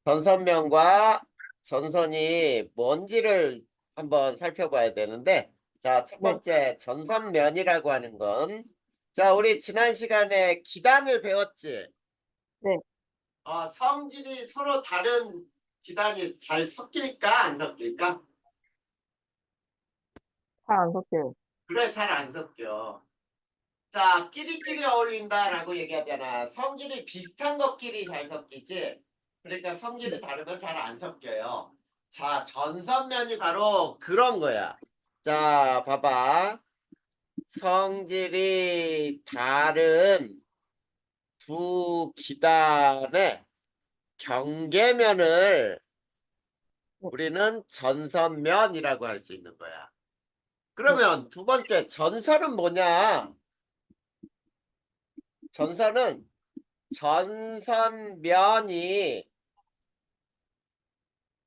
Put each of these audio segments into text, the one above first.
전선면과 전선이 뭔지를 한번 살펴봐야 되는데, 자, 첫 네, 번째 전선면이라고 하는 건, 자, 우리 지난 시간에 기단을 배웠지? 네, 성질이 서로 다른 기단이 잘 섞일까, 안 섞일까? 잘 안 섞여요. 그래, 잘 안 섞여. 자, 끼리끼리 어울린다라고 얘기하잖아. 성질이 비슷한 것끼리 잘 섞이지. 그러니까 네, 성질이 다르면 잘 안 섞여요. 자, 전선면이 바로 그런 거야. 자, 봐봐. 성질이 다른 두 기단의 경계면을 네, 우리는 전선면이라고 할 수 있는 거야. 네, 그러면 두 번째, 전선은 뭐냐? 전선은 전선면이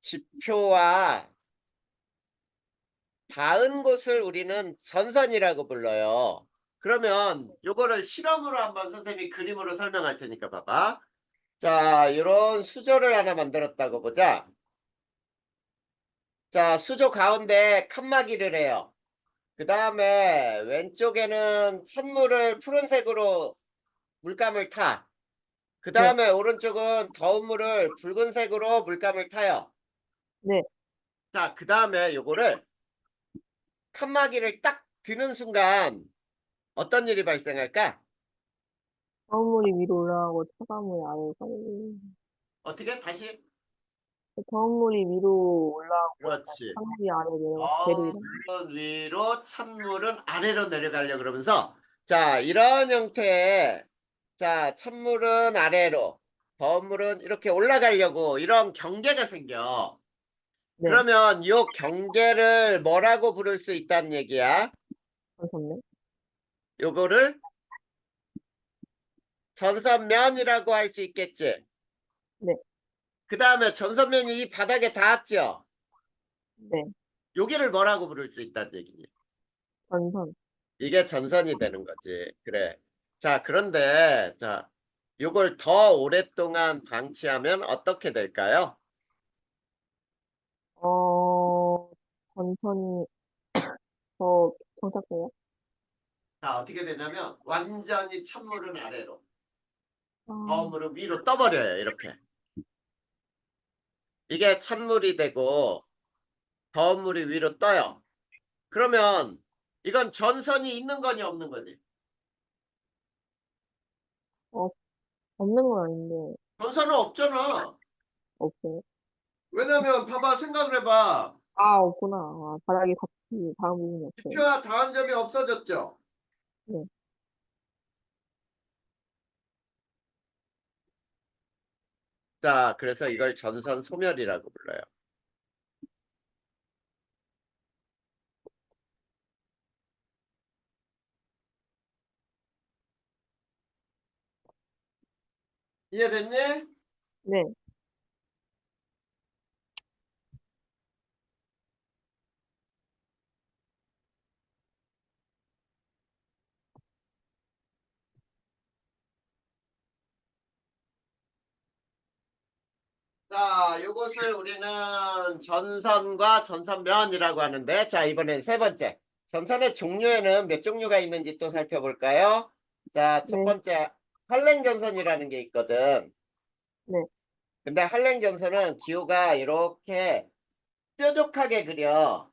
지표와 닿은 곳을 우리는 전선이라고 불러요. 그러면 요거를 실험으로 한번 선생님이 그림으로 설명할 테니까 봐봐. 자, 이런 수조를 하나 만들었다고 보자. 자, 수조 가운데 칸막이를 해요. 그 다음에 왼쪽에는 찬물을 푸른색으로 물감을 타. 그 네, 다음에 오른쪽은 더운 물을 붉은색으로 물감을 타요. 네. 자, 그 다음에 요거를 칸막이를 딱 드는 순간 어떤 일이 발생할까? 더운 물이 위로 올라가고 차가운 물이 아래로 떨어지고. 어떻게 다시? 더운 물이 위로 올라가고 그렇지. 차가운 물이 아래로 내려가 배로 더운 일어나. 물은 위로, 찬물은 아래로 내려가려 그러면서 자, 이런 형태의 자, 찬물은 아래로, 더운 물은 이렇게 올라가려고 이런 경계가 생겨. 네, 그러면 이 경계를 뭐라고 부를 수 있다는 얘기야? 선선네. 요거를 전선면이라고 할 수 있겠지. 네, 그 다음에 전선면이 이 바닥에 닿았죠. 네, 여기를 뭐라고 부를 수 있다는 얘기니? 전선. 이게 전선이 되는 거지. 그래. 자, 그런데, 자, 요걸 더 오랫동안 방치하면 어떻게 될까요? 어, 전선이 더 정착돼요? 자, 어떻게 되냐면, 완전히 찬물은 아래로, 아, 더운 물은 위로 떠버려요. 이렇게. 이게 찬물이 되고, 더운 물이 위로 떠요. 그러면, 이건 전선이 있는 거니, 없는 거니? 어, 없는 건 아닌데, 전선은 없잖아. 없어요. 왜냐면, 봐봐, 생각을 해봐. 아, 없구나. 아, 바닥이 같이 닿은 부분이 없어요. 지표와 닿은 점이 없어졌죠. 네, 자, 그래서 이걸 전선 소멸이라고 불러요. 이해됐니? 네, 자, 요것을 우리는 전선과 전선면이라고 하는데, 자, 이번엔 세 번째. 전선의 종류에는 몇 종류가 있는지 또 살펴볼까요? 자, 첫 네, 번째, 한랭전선이라는 게 있거든. 네. 근데 한랭전선은 기호가 이렇게 뾰족하게 그려.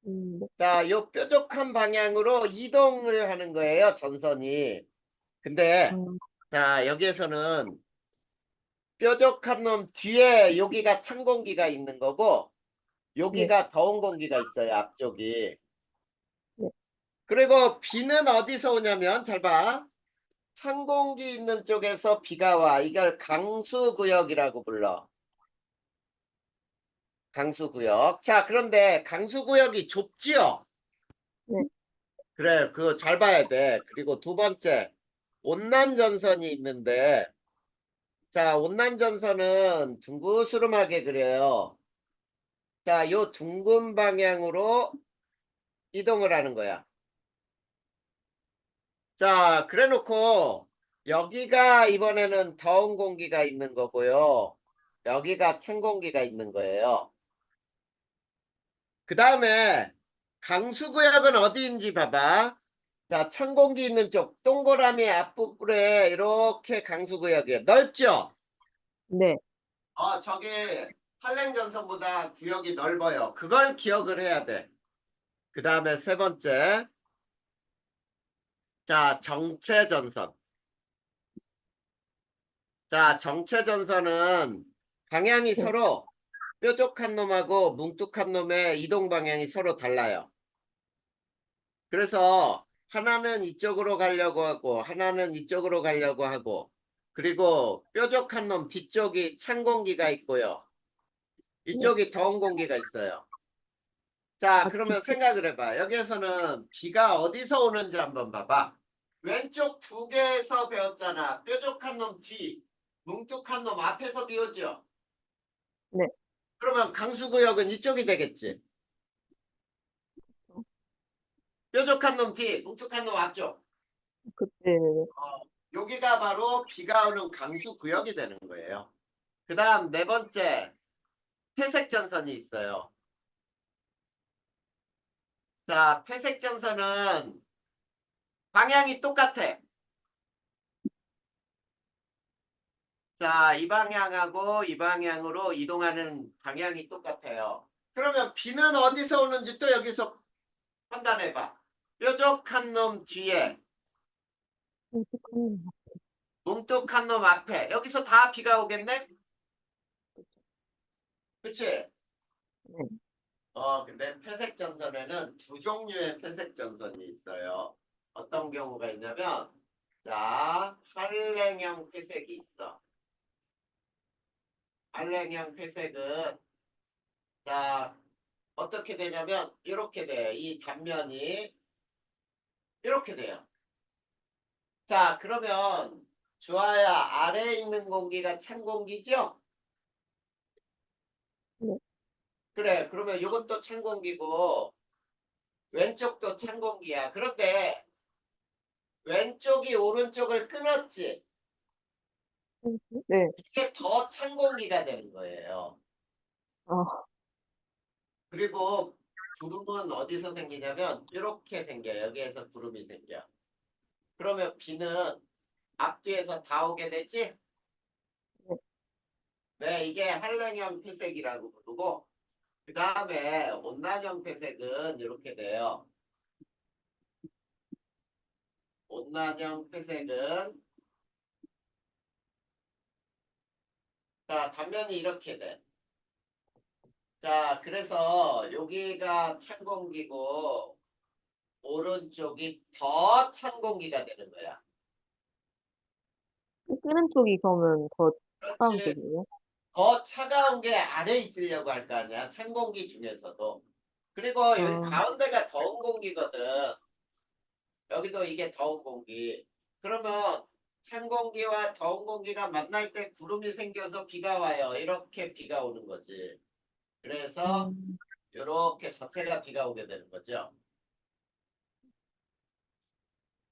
네. 자, 요 뾰족한 방향으로 이동을 하는 거예요, 전선이. 근데, 음, 자, 여기에서는 뾰족한 놈 뒤에 여기가 찬 공기가 있는 거고, 네, 여기가 더운 공기가 있어요, 앞쪽이. 네. 그리고 비는 어디서 오냐면, 잘 봐. 찬 공기 있는 쪽에서 비가 와. 이걸 강수구역이라고 불러. 강수구역. 자, 그런데 강수구역이 좁지요? 네. 그래, 그거 잘 봐야 돼. 그리고 두 번째, 온난전선이 있는데, 자, 온난전선은 둥그스름하게 그려요. 자, 요 둥근 방향으로 이동을 하는 거야. 자, 그래 놓고 여기가 이번에는 더운 공기가 있는 거고요. 여기가 찬 공기가 있는 거예요. 그 다음에 강수구역은 어디인지 봐봐. 자, 찬 공기 있는 쪽 동그라미 앞부분에 이렇게 강수구역이에요. 넓죠? 네. 저기 한랭전선보다 구역이 넓어요. 그걸 기억을 해야 돼. 그 다음에 세 번째. 자, 정체전선. 자, 정체전선은 방향이 네. 서로 뾰족한 놈하고 뭉툭한 놈의 이동 방향이 서로 달라요. 그래서 하나는 이쪽으로 가려고 하고 하나는 이쪽으로 가려고 하고 그리고 뾰족한 놈 뒤쪽이 찬 공기가 있고요. 네. 이쪽이 더운 공기가 있어요. 자, 아, 그러면 생각을 해봐. 여기에서는 비가 어디서 오는지 한번 봐봐. 왼쪽 두 개에서 배웠잖아. 뾰족한 놈 뒤, 뭉툭한 놈 앞에서 비 오죠. 네. 그러면 강수구역은 이쪽이 되겠지. 뾰족한 놈 뒤, 뭉툭한 놈 앞쪽. 그때, 여기가 바로 비가 오는 강수구역이 되는 거예요. 그 다음 네 번째, 회색 전선이 있어요. 자, 회색 전선은 방향이 똑같아. 자, 이 방향하고 이 방향으로 이동하는 방향이 똑같아요. 그러면 비는 어디서 오는지 또 여기서 판단해봐. 뾰족한 놈 뒤에, 어떡하냐. 뭉툭한 놈 앞에. 여기서 다 비가 오겠네? 그치? 네. 근데 회색 전선에는 두 종류의 회색 전선이 있어요. 어떤 경우가 있냐면, 자, 한랭형 회색이 있어. 한랭형 회색은, 자, 어떻게 되냐면, 이렇게 돼. 이 단면이 이렇게 돼요. 자, 그러면, 주아야, 아래에 있는 공기가 찬 공기죠? 네. 그래, 그러면 이것도 찬 공기고, 왼쪽도 찬 공기야. 그런데, 왼쪽이 오른쪽을 끊었지? 네. 이게 더 찬 공기가 되는 거예요. 아, 그리고 구름은 어디서 생기냐면 이렇게 생겨요. 여기에서 구름이 생겨. 그러면 비는 앞뒤에서 다 오게 되지? 네. 네, 이게 한랭형 회색이라고 부르고 그 다음에 온난형 회색은 이렇게 돼요. 온난형 회색은 자, 단면이 이렇게 돼. 자, 그래서 여기가 찬 공기고 오른쪽이 더 찬 공기가 되는 거야. 끄는 쪽이 그러면 더 차가운 그렇지. 쪽이에요? 더 차가운 게 아래 있으려고 할 거 아니야. 찬 공기 중에서도. 그리고 여기 아, 가운데가 더운 공기거든. 여기도 이게 더운 공기. 그러면 찬 공기와 더운 공기가 만날 때 구름이 생겨서 비가 와요. 이렇게 비가 오는 거지. 그래서 음, 이렇게 전체가 비가 오게 되는 거죠.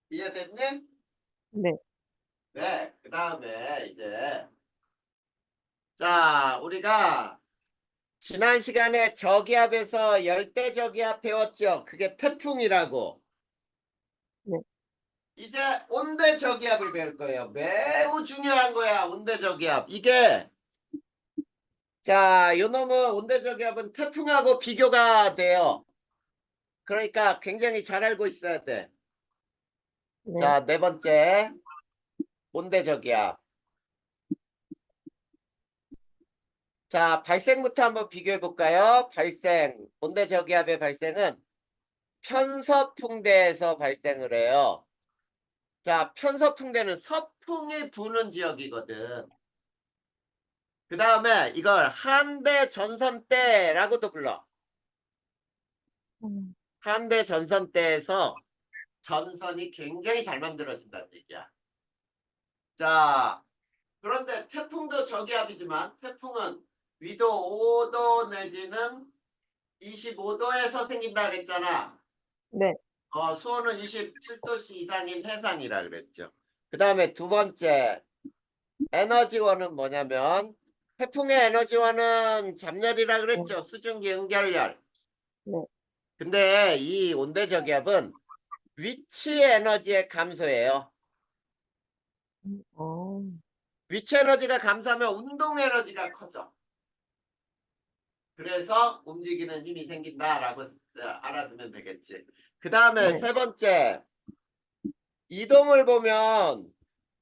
이해됐니? 네. 네. 그 다음에 이제 자, 우리가 지난 시간에 저기압에서 열대저기압 배웠죠. 그게 태풍이라고. 네. 이제 온대저기압을 배울 거예요. 매우 중요한 거야. 온대저기압. 이게 자, 요 놈은 온대저기압은 태풍하고 비교가 돼요. 그러니까 굉장히 잘 알고 있어야 돼. 네. 자, 네 번째 온대저기압. 자, 발생부터 한번 비교해 볼까요? 발생. 온대저기압의 발생은 편서풍대에서 발생을 해요. 자, 편서풍대는 서풍이 부는 지역이거든. 그 다음에 이걸 한대전선대라고도 불러. 음, 한대전선대에서 전선이 굉장히 잘 만들어진다는 얘기야. 자, 그런데 태풍도 저기압이지만 태풍은 위도 5도 내지는 25도에서 생긴다 그랬잖아. 네. 수온은 27도씨 이상인 해상이라 그랬죠. 그 다음에 두 번째 에너지원은 뭐냐면 태풍의 에너지와는 잡열이라 네, 그랬죠. 수증기 응결열. 네. 근데 이 온대저기압은 위치 에너지의 감소예요. 어, 위치 에너지가 감소하면 운동 에너지가 커져. 그래서 움직이는 힘이 생긴다라고 알아두면 되겠지. 그 다음에 네, 세 번째, 이동을 보면,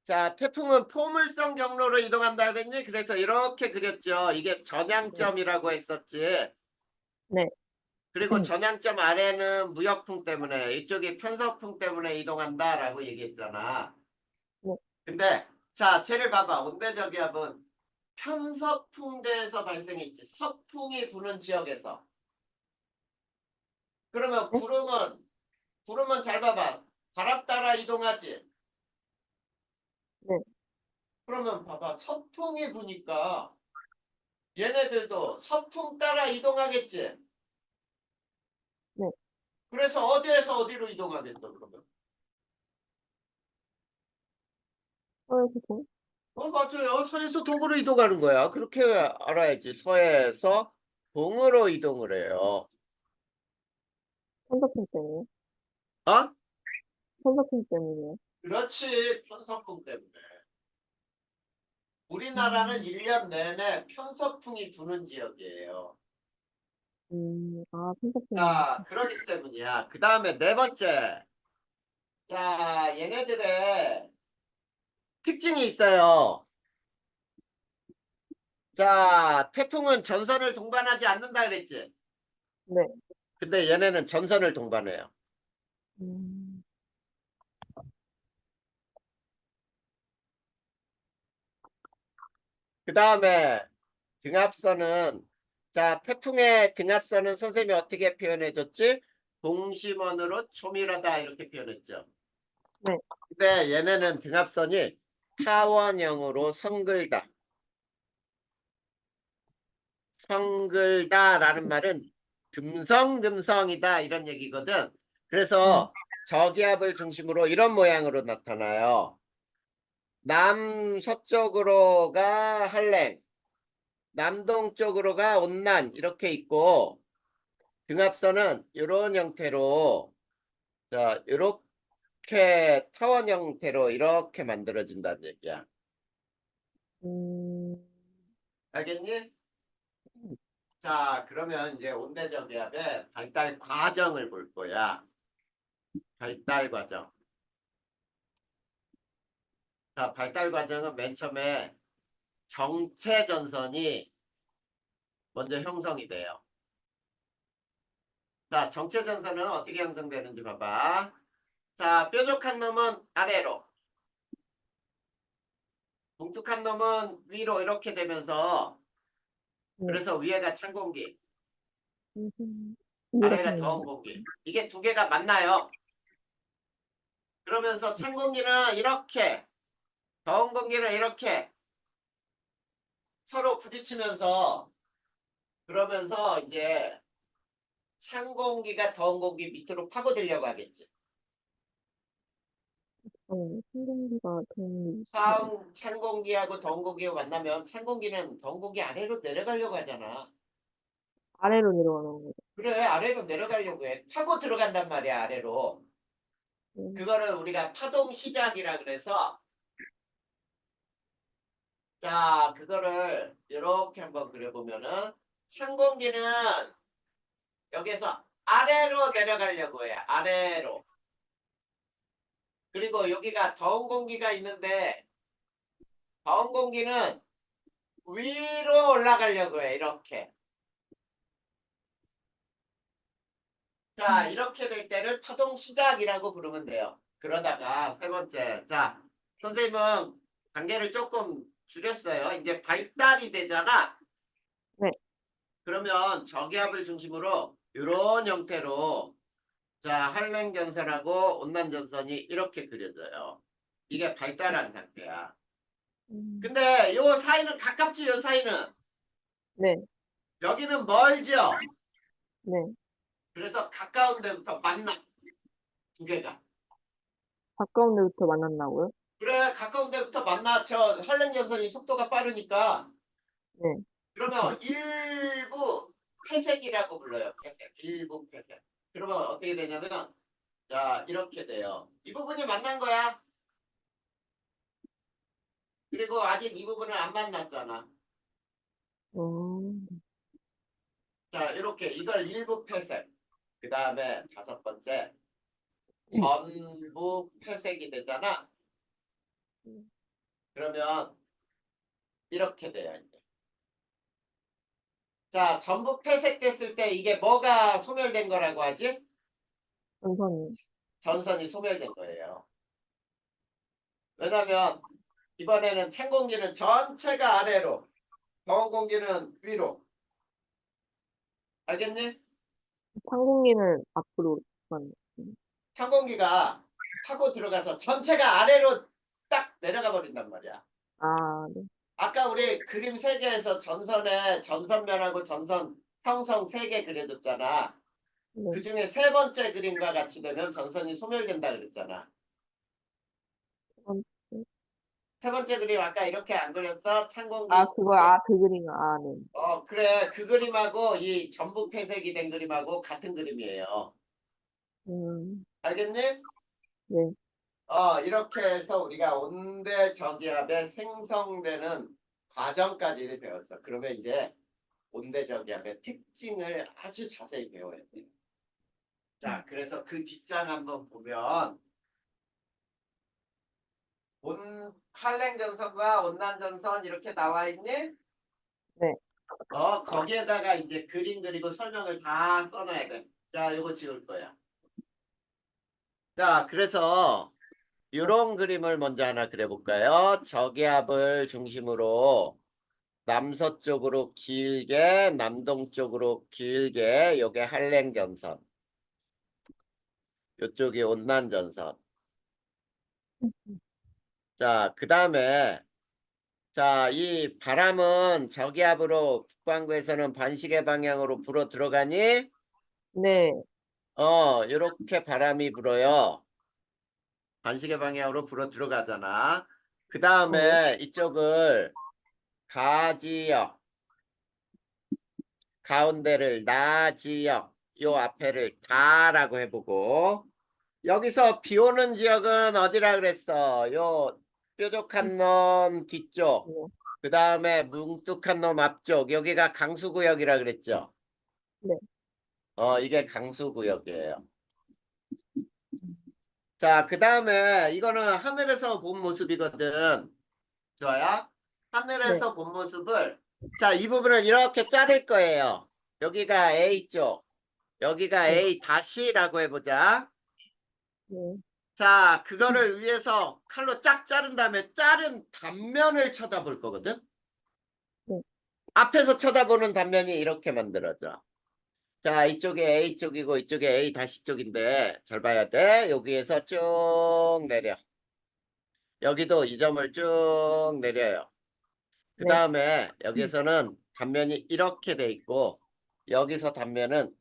자, 태풍은 포물선 경로로 이동한다 그랬니? 그래서 이렇게 그렸죠. 이게 네, 전향점이라고 했었지. 네, 그리고 전향점 아래는 무역풍 때문에, 이쪽이 편서풍 때문에 이동한다라고 얘기했잖아. 네. 근데, 자, 쟤를 봐봐. 온대저기압은 편서풍대에서 발생했지. 서풍이 부는 지역에서. 그러면 네? 구름은 잘 봐봐. 바람 따라 이동하지. 네, 그러면 봐봐. 서풍이 부니까 얘네들도 서풍 따라 이동하겠지. 네. 그래서 어디에서 어디로 이동하겠어, 그러면? 서울에서 동? 맞아요. 서에서 동으로 이동하는 거야. 그렇게 알아야지. 서에서 동으로 이동을 해요. 편서풍 때문에. 어? 편서풍 때문에. 그렇지. 편서풍 때문에. 우리나라는 음, 1년 내내 편서풍이 부는 지역이에요. 아, 편서풍. 자, 그러기 때문이야. 그 다음에 네 번째. 자, 얘네들의 특징이 있어요. 자, 태풍은 전선을 동반하지 않는다 그랬지. 네. 근데 얘네는 전선을 동반해요. 음, 그 다음에 등압선은, 자, 태풍의 등압선은 선생님이 어떻게 표현해 줬지? 동심원으로 초밀하다 이렇게 표현했죠. 네. 근데 얘네는 등압선이 타원형으로 성글다. 성글다라는 말은 듬성듬성이다 이런 얘기거든. 음, 그래서 저기압을 중심으로 이런 모양으로 나타나요. 남서쪽으로가 한랭, 남동쪽으로가 온난 이렇게 있고 등압선은 이런 형태로 자 이렇게 타원 형태로 이렇게 만들어진다는 얘기야. 음, 알겠니? 자 그러면 이제 온대저기압의 발달 과정을 볼 거야. 발달 과정. 자 발달 과정은 맨 처음에 정체 전선이 먼저 형성이 돼요. 자 정체 전선은 어떻게 형성되는지 봐봐. 자, 뾰족한 놈은 아래로, 뭉툭한 놈은 위로 이렇게 되면서 네. 그래서 위에가 찬 공기, 이해가 아래가 더운 되는데. 공기. 이게 두 개가 만나요. 그러면서 찬 공기는 이렇게, 더운 공기는 이렇게 서로 부딪히면서 그러면서 이제 찬 공기가 더운 공기 밑으로 파고들려고 하겠지. 신경기가 도움이 있어요. 찬 공기하고 더운 공기가 만나면 찬 공기는 더운 공기 아래로 내려가려고 하잖아. 아래로 내려가는 거죠. 그래, 아래로 내려가려고 해. 파고 들어간단 말이야, 아래로. 음, 그거를 우리가 파동 시작이라 그래서 자 그거를 이렇게 한번 그려보면은 찬 공기는 여기서 아래로 내려가려고 해 아래로. 그리고 여기가 더운 공기가 있는데 더운 공기는 위로 올라가려고 해 이렇게. 자 음, 이렇게 될 때를 파동 시작이라고 부르면 돼요. 그러다가 세 번째 자 선생님은 단계를 조금 줄였어요. 이제 발달이 되잖아. 네. 그러면 저기압을 중심으로 이런 형태로 자 한랭전선하고 온난전선이 이렇게 그려져요. 이게 발달한 상태야. 음, 근데 요 사이는 가깝지 요 사이는. 네. 여기는 멀죠. 네. 그래서 가까운 데부터 만나 두 개가. 가까운 데부터 만났나고요? 그래 가까운 데부터 만나 저 한랭전선이 속도가 빠르니까 네. 그러면 일부 폐색이라고 불러요. 폐색. 일부 폐색. 그러면 어떻게 되냐면 자 이렇게 돼요. 이 부분이 만난 거야. 그리고 아직 이 부분을 안 만났잖아. 음, 자 이렇게 이걸 일부 폐색. 그 다음에 다섯 번째 전부 폐색이 되잖아. 그러면 이렇게 돼요. 이제. 자 전부 폐색됐을 때 이게 뭐가 소멸된 거라고 하지? 전선이. 전선이 소멸된 거예요. 왜냐면 이번에는 찬 공기는 전체가 아래로, 더운 공기는 위로. 알겠니? 찬 공기는 앞으로 만. 찬 공기가 타고 들어가서 전체가 아래로 딱 내려가 버린단 말이야. 아, 네. 아까 우리 그림 세 개에서 전선에 전선면하고 전선 형성 세 개 그려줬잖아. 네. 그 중에 세 번째 그림과 같이 되면 전선이 소멸된다 그랬잖아. 전- 세 번째 그림 아까 이렇게 안 그렸어? 찬 아, 공기. 그 그림, 아, 네. 그래. 그 그림하고 이 전부 폐색이 된 그림하고 같은 그림이에요. 음, 알겠니? 네. 이렇게 해서 우리가 온대 저기압의 생성되는 과정까지 배웠어. 그러면 이제 온대 저기압의 특징을 아주 자세히 배워야 돼. 자, 그래서 그 뒷장 한번 보면 한랭전선과 온난전선 이렇게 나와 있니? 네. 거기에다가 이제 그림 그리고 설명을 다 써놔야 돼. 자, 요거 지울 거야. 자, 그래서 요런 그림을 먼저 하나 그려볼까요? 저기압을 중심으로 남서쪽으로 길게, 남동쪽으로 길게, 요게 한랭전선. 요쪽이 온난전선. 자, 그 다음에, 자, 이 바람은 저기압으로 북반구에서는 반시계 방향으로 불어 들어가니? 네. 요렇게 바람이 불어요. 반시계 방향으로 불어 들어가잖아. 그 네. 다음에 이쪽을 가지역, 가운데를 나지역, 요 앞에를 다라고 해보고, 여기서 비 오는 지역은 어디라 그랬어? 요 뾰족한 놈 뒤쪽, 네. 그 다음에 뭉툭한 놈 앞쪽, 여기가 강수구역이라 그랬죠? 네. 이게 강수구역이에요. 자, 그 다음에 이거는 하늘에서 본 모습이거든. 좋아요? 네. 하늘에서 본 모습을, 자, 이 부분을 이렇게 자를 거예요. 여기가 A쪽, 여기가 네. A 다시라고 해보자. 네. 자, 그거를 위해서 칼로 쫙 자른 다음에 자른 단면을 쳐다볼 거거든. 네. 앞에서 쳐다보는 단면이 이렇게 만들어져. 자, 이쪽에 A쪽이고 이쪽에 A 다시 쪽인데 잘 봐야 돼. 여기에서 쭉 내려. 여기도 이 점을 쭉 내려요. 그 네. 다음에 여기에서는 단면이 이렇게 돼 있고 여기서 단면은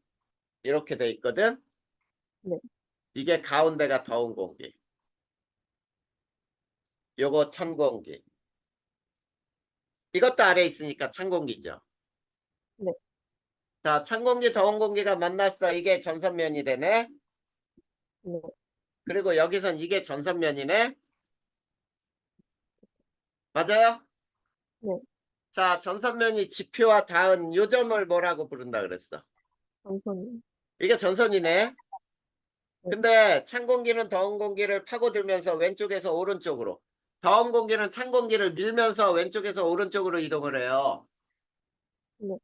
이렇게 돼 있거든. 네. 이게 가운데가 더운 공기. 요거 찬 공기. 이것도 아래 있으니까 찬 공기죠. 네. 자, 찬 공기, 더운 공기가 만났어. 이게 전선면이 되네. 네. 그리고 여기선 이게 전선면이네. 맞아요? 네. 자, 전선면이 지표와 닿은 요점을 뭐라고 부른다 그랬어? 전선이. 이게 전선이네. 네. 근데 찬 공기는 더운 공기를 파고들면서 왼쪽에서 오른쪽으로, 더운 공기는 찬 공기를 밀면서 왼쪽에서 오른쪽으로 이동을 해요. 네.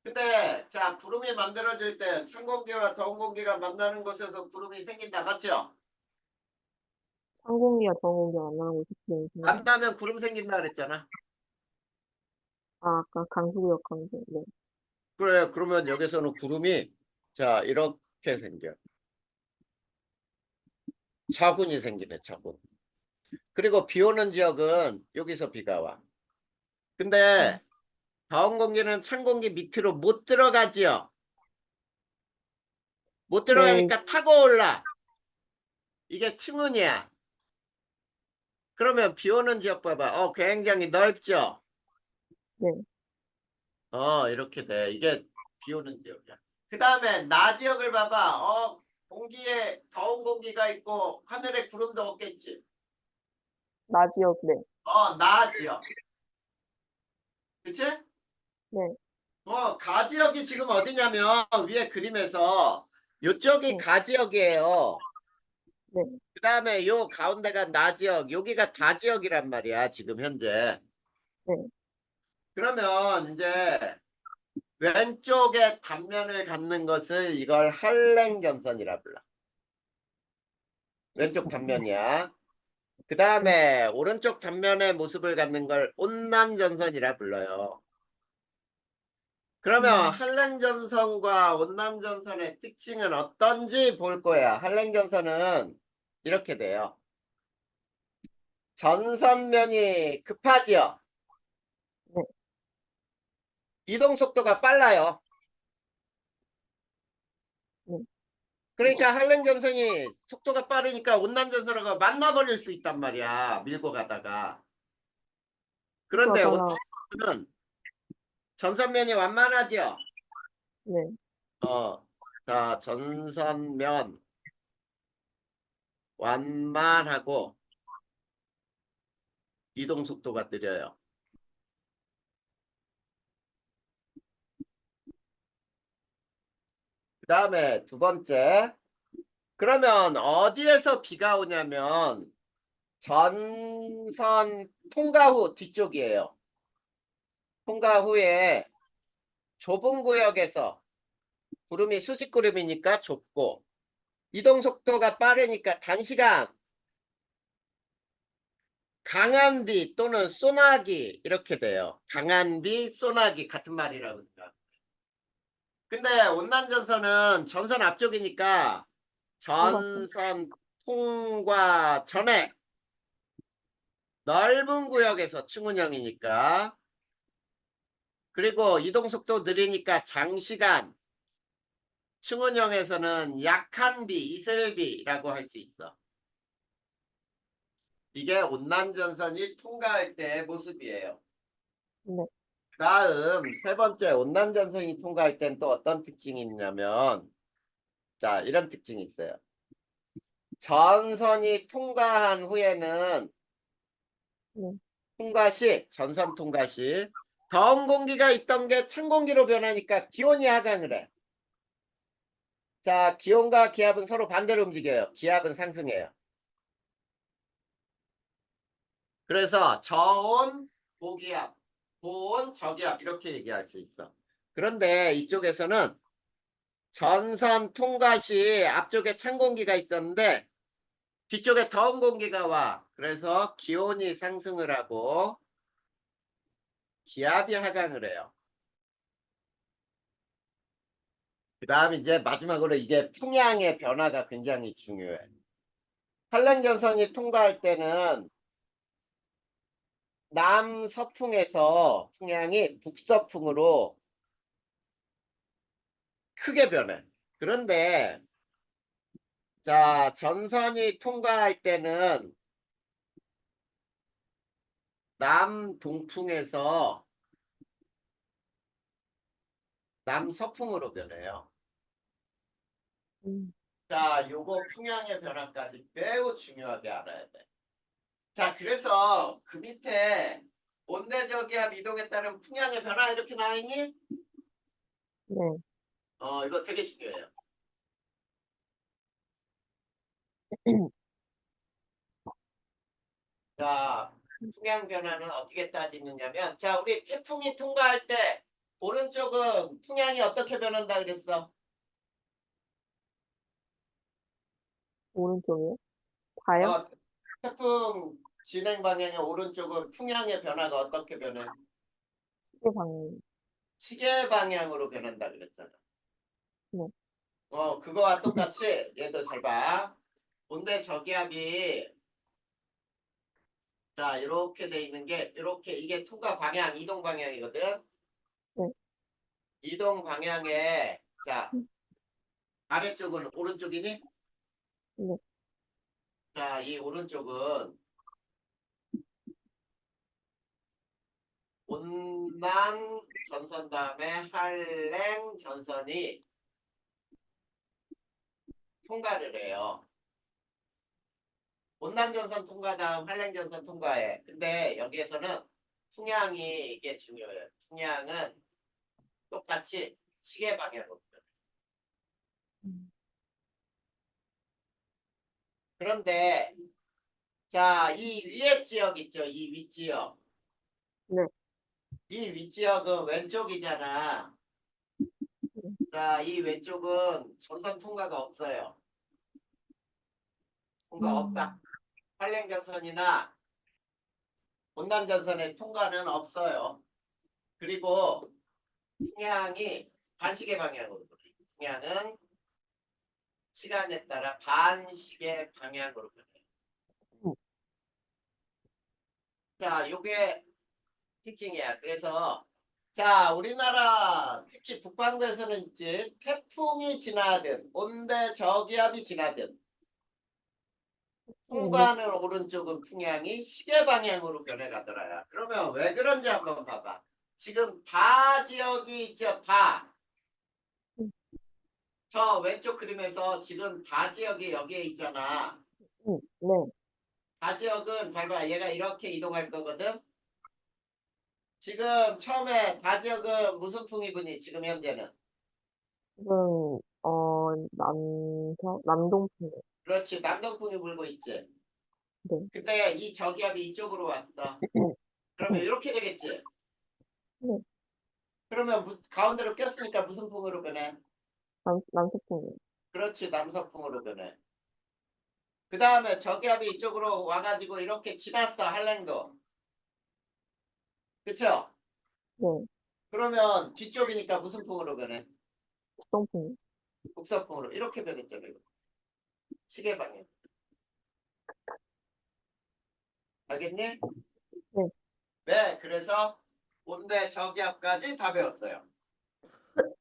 근데 자, 구름이 만들어질 때 찬 공기와 더운 공기가 만나는 곳에서 구름이 생긴다. 맞죠? 찬 공기와 더운 공기가 만나는 곳이 구름이. 만나면 구름 생긴다 그랬잖아. 아, 아까 강수구역 강수. 네. 그래, 그러면 여기서는 구름이 자, 이렇게 생겨. 차분이 생기네, 차분. 그리고 비 오는 지역은 여기서 비가 와. 근데 더운 공기는 찬 공기 밑으로 못 들어가지요. 못 네. 들어가니까 타고 올라. 이게 층운이야. 그러면 비 오는 지역 봐봐. 굉장히 넓죠? 네. 이렇게 돼. 이게 비 오는 지역이야. 그 다음에 나 지역을 봐봐. 공기에 더운 공기가 있고 하늘에 구름도 없겠지. 나 지역, 네. 나 지역. 그치? 네, 가 지역이 지금 어디냐면 위에 그림에서 요쪽이 네, 가 지역이에요. 네. 그 다음에 요 가운데가 나 지역, 여기가 다 지역이란 말이야, 지금 현재. 네. 그러면 이제 왼쪽에 단면을 갖는 것을 이걸 한랭전선이라 불러. 왼쪽 단면이야. 그 네. 다음에 오른쪽 단면의 모습을 갖는 걸 온남전선이라 불러요. 그러면 음, 한랭전선과 온남전선의 특징은 어떤지 볼 거야. 한랭전선은 이렇게 돼요. 전선면이 급하지요. 네, 이동 속도가 빨라요. 네. 그러니까 한랭전선이 속도가 빠르니까 온남전선하고 만나버릴 수 있단 말이야. 밀고 가다가. 그런데 그러다가, 온남전선은 전선면이 완만하지요. 네. 자, 전선면 완만하고 이동 속도가 느려요. 그 다음에 두 번째. 그러면 어디에서 비가 오냐면 전선 통과 후 뒤쪽이에요. 통과 후에 좁은 구역에서 구름이 수직구름이니까 좁고 이동 속도가 빠르니까 단시간 강한 비 또는 소나기 이렇게 돼요. 강한 비, 소나기 같은 말이라고 생각. 근데 온난전선은 전선 앞쪽이니까 통과점. 전선 통과 전에 넓은 구역에서 충운형이니까 그리고 이동속도 느리니까 장시간 충운형에서는 약한 비, 이슬비라고 할 수 있어. 이게 온난전선이 통과할 때의 모습이에요. 네. 다음 세 번째 온난전선이 통과할 땐 또 어떤 특징이 있냐면 자 이런 특징이 있어요. 전선이 통과한 후에는 네. 통과 시 전선 통과 시 더운 공기가 있던 게 찬 공기로 변하니까 기온이 하강을 해. 자, 기온과 기압은 서로 반대로 움직여요. 기압은 상승해요. 그래서 저온, 고기압, 고온, 저기압 이렇게 얘기할 수 있어. 그런데 이쪽에서는 전선 통과 시 앞쪽에 찬 공기가 있었는데 뒤쪽에 더운 공기가 와. 그래서 기온이 상승을 하고 기압이 하강을 해요. 그 다음 이제 마지막으로 이게 풍향의 변화가 굉장히 중요해. 한랭전선이 통과할 때는 남서풍에서 풍향이 북서풍으로 크게 변해. 그런데 자 전선이 통과할 때는 남동풍에서 남서풍으로 변해요. 음, 자 요거 풍향의 변화까지 매우 중요하게 알아야 돼. 자 그래서 그 밑에 온대저기압 이동에 따른 풍향의 변화 이렇게 나와 있니? 네. 이거 되게 중요해요. 자, 풍향 변화는 어떻게 따지느냐면, 자, 우리 태풍이 통과할 때, 오른쪽은 풍향이 어떻게 변한다 그랬어? 오른쪽이요? 다요? 어, 태풍 진행 방향의 오른쪽은 풍향의 변화가 어떻게 변해? 시계 방향. 시계 방향으로 변한다 그랬잖아. 네. 그거와 똑같이, 얘도 잘 봐. 온대 저기압이, 자, 이렇게 돼 있는 게, 이렇게, 이게 통과 방향, 이동 방향이거든? 네. 이동 방향에, 자, 음, 아래쪽은 오른쪽이니? 네. 자, 이 오른쪽은 온난 전선 다음에 한랭 전선이 통과를 해요. 온난 전선 통과 다음 한랭 전선 통과해. 근데 여기에서는 풍향이 이게 중요해요. 풍향은 똑같이 시계 방향으로. 음. 그런데 자, 이 위에 지역 있죠? 이 윗지역. 네. 이 윗지역은 왼쪽이잖아. 음. 자, 이 왼쪽은 전선 통과가 없어요. 통과 없다. 음. 한랭전선이나 온난전선의 통과는 없어요. 그리고 풍향이 반시계 방향으로 돌아요. 풍향은 시간에 따라 반시계 방향으로 변해요. 음. 자, 요게 특징이야. 그래서 자, 우리나라 특히 북반구에서는 있지 태풍이 지나든 온대 저기압이 지나든 네. 통과하는 오른쪽은 풍향이 시계 방향으로 변해가더라요. 그러면 왜 그런지 한번 봐봐. 지금 다 지역이 있죠. 다. 음. 저 왼쪽 그림에서 지금 다 지역이 여기에 있잖아. 네. 다 지역은 잘 봐. 얘가 이렇게 이동할 거거든. 지금 처음에 다 지역은 무슨 풍이 부니? 지금 현재는. 지금, 남동풍. 그렇지. 남동풍이 불고 있지. 네. 근데 이 저기압이 이쪽으로 왔어. 그러면 이렇게 되겠지. 네. 그러면 가운데로 꼈으니까 무슨 풍으로 변해? 남서풍. 그렇지. 남서풍으로 변해. 그 다음에 저기압이 이쪽으로 와가지고 이렇게 지났어. 한랭도. 그쵸? 네. 그러면 뒤쪽이니까 무슨 풍으로 변해? 북동풍. 북서풍으로. 이렇게 변했잖아요. 시계 방향. 알겠니? 네. 네. 그래서 온대 저기압까지 다 배웠어요.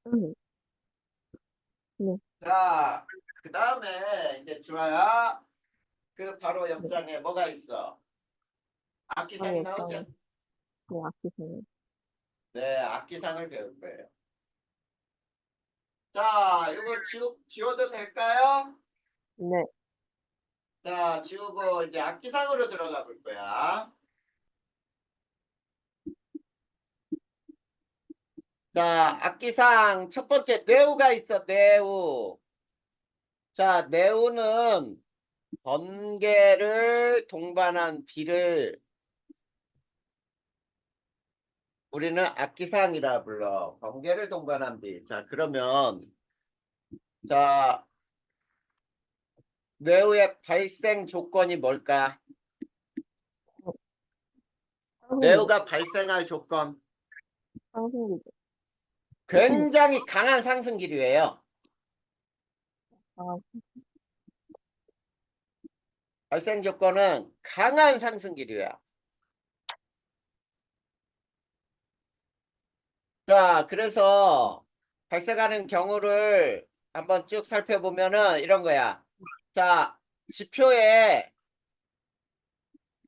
음. 네. 자, 그 다음에 이제 주아야 그 바로 네. 옆장에 뭐가 있어? 아니, 악기상이 일단, 나오죠? 네, 아끼세요. 네, 악기상을 배울 거예요. 자, 이거 지워도 될까요? 네. 자, 지우고 이제 악기상으로 들어가 볼 거야. 자, 악기상 첫 번째 뇌우가 있어, 뇌우. 자, 뇌우는 번개를 동반한 비를 우리는 악기상이라 불러. 번개를 동반한 비. 자, 그러면 자, 뇌우의 발생 조건이 뭘까? 상승기죠. 뇌우가 발생할 조건. 상승기죠. 굉장히 강한 상승 기류예요. 아, 발생 조건은 강한 상승 기류야. 자, 그래서 발생하는 경우를 한번 쭉 살펴보면은 이런 거야. 자, 지표에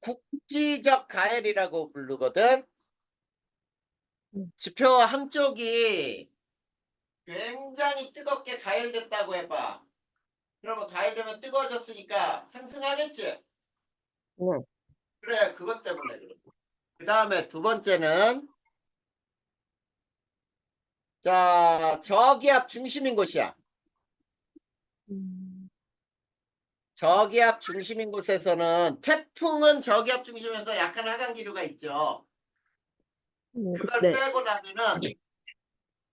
국지적 가열이라고 부르거든. 음. 지표 한쪽이 굉장히 뜨겁게 가열됐다고 해봐. 그러면 가열되면 뜨거워졌으니까 상승하겠지? 네. 그래, 그것 때문에 그래. 그 다음에 두 번째는 자, 저기압 중심인 곳이야. 음. 저기압 중심인 곳에서는 태풍은 저기압 중심에서 약간 하강 기류가 있죠. 그걸 네. 빼고 나면은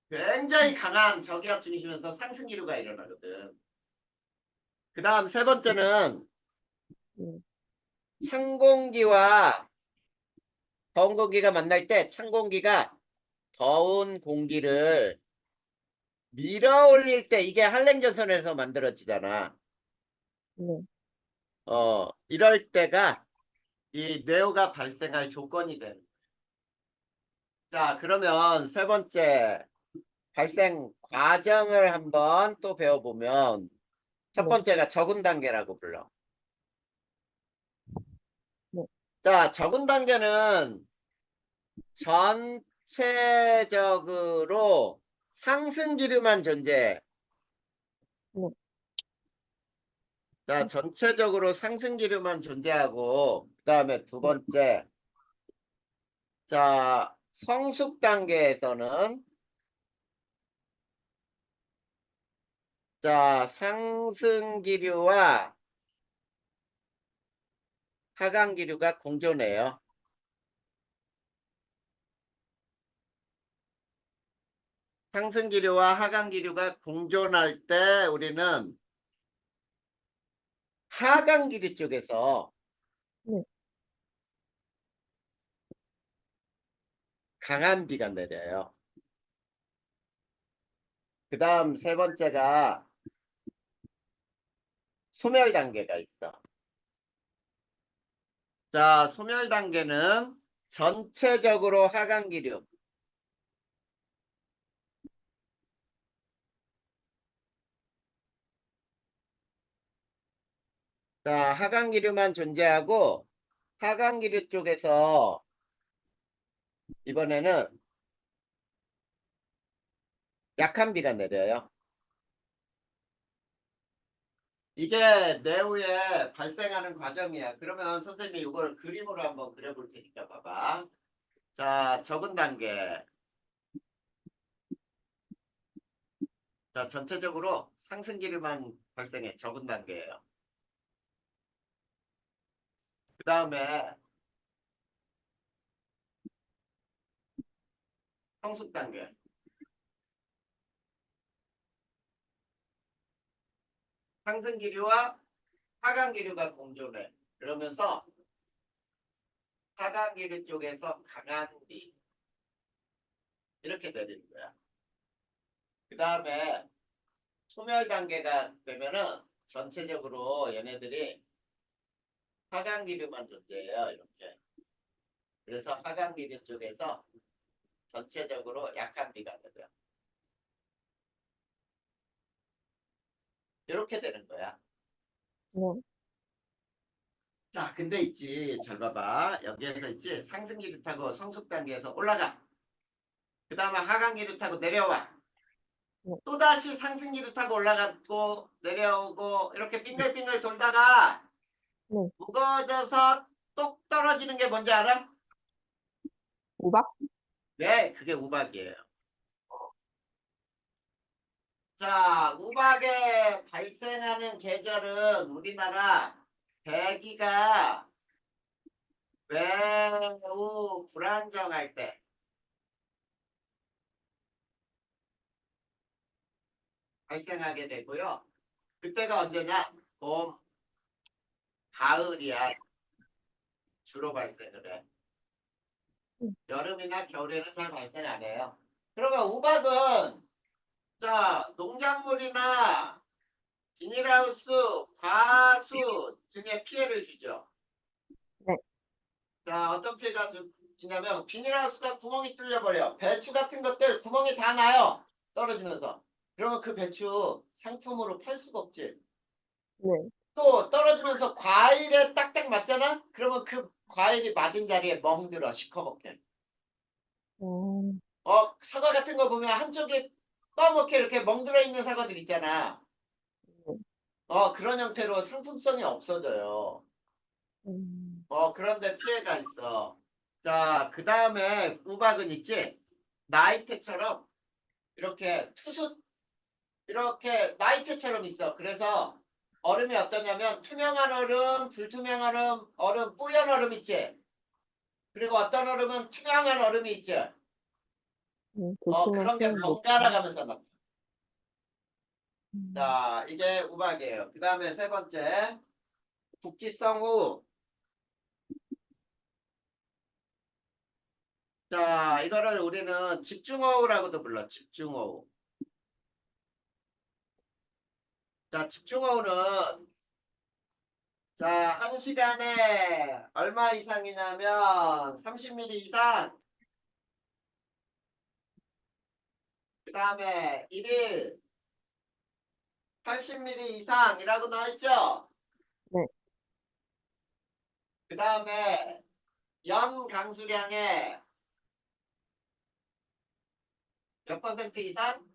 굉장히 강한 저기압 중심에서 상승 기류가 일어나거든. 그 다음 세 번째는 음. 찬 공기와 더운 공기가 만날 때 찬 공기가 더운 공기를 밀어 올릴 때 이게 한랭전선에서 만들어지잖아. 네. 이럴 때가 이 뇌우가 발생할 조건이 되는. 자, 그러면 세 번째 발생 과정을 한번 또 배워보면 첫 네. 번째가 적은 단계라고 불러. 네. 자, 적은 단계는 전체적으로 상승기류만 존재해. 네. 자, 전체적으로 상승기류만 존재하고, 그 다음에 두 네. 번째, 자, 성숙 단계에서는, 자, 상승기류와 하강기류가 공존해요. 상승기류와 하강기류가 공존할 때 우리는 하강기류 쪽에서 네. 강한 비가 내려요. 그 다음 세 번째가 소멸 단계가 있어. 자, 소멸 단계는 전체적으로 하강기류. 자, 하강기류만 존재하고 하강기류 쪽에서 이번에는 약한 비가 내려요. 이게 내후에 발생하는 과정이야. 그러면 선생님이 이걸 그림으로 한번 그려볼 테니까 봐봐. 자, 적은 단계. 자, 전체적으로 상승기류만 발생해. 적은 단계예요. 그 다음에 성숙 단계. 상승기류와 하강기류가 공존해. 그러면서 하강기류 쪽에서 강한 비. 이렇게 내리는 거야. 그 다음에 소멸 단계가 되면은 전체적으로 얘네들이 하강기류만 존재해요. 이렇게. 그래서 하강기류 쪽에서 전체적으로 약한 비가 되고요. 이렇게 되는 거야. 네. 자, 근데 있지. 잘 봐봐. 여기에서 있지. 상승기류 타고 성숙 단계에서 올라가. 그 다음에 하강기류 타고 내려와. 네. 또다시 상승기류 타고 올라가고 내려오고 이렇게 빙글빙글 돌다가 네. 무거워져서 똑 떨어지는 게 뭔지 알아? 우박? 네, 그게 우박이에요. 자, 우박에 발생하는 계절은 우리나라 대기가 매우 불안정할 때 발생하게 되고요. 그때가 언제냐? 봄, 가을이야. 주로 발생을 해. 음. 여름이나 겨울에는 잘 발생 안 해요. 그러면 우박은 자, 농작물이나 비닐하우스, 과수 등에 피해를 주죠. 네. 자, 어떤 피해가 주냐면 비닐하우스가 구멍이 뚫려버려. 배추 같은 것들 구멍이 다 나요. 떨어지면서. 그러면 그 배추 상품으로 팔 수가 없지. 네. 또 떨어지면서 과일에 딱딱 맞잖아? 그러면 그 과일이 맞은 자리에 멍들어 시커멓게. 음. 사과 같은 거 보면 한쪽에 검게 이렇게 멍들어 있는 사과들 있잖아. 네. 그런 형태로 상품성이 없어져요. 음. 그런데 피해가 있어. 자, 그 다음에 우박은 있지? 나이테처럼 이렇게 투수, 이렇게 나이테처럼 있어. 그래서 얼음이 어떠냐면 투명한 얼음, 불투명한 얼음, 뿌연 얼음 있지? 그리고 어떤 얼음은 투명한 얼음이 있지? 도시만 그런 게 피하면 못. 번갈아 가면서 나타. 음. 자, 이게 우박이에요. 그 다음에 세 번째, 국지성 호우. 자, 이거를 우리는 집중호우라고도 불러. 집중호우. 자, 집중호우는 자, 1시간에 얼마 이상이냐면 30mm 이상. 그 다음에 1일 80mm 이상이라고 나와있죠. 네. 그 다음에 연 강수량의 몇 퍼센트 이상?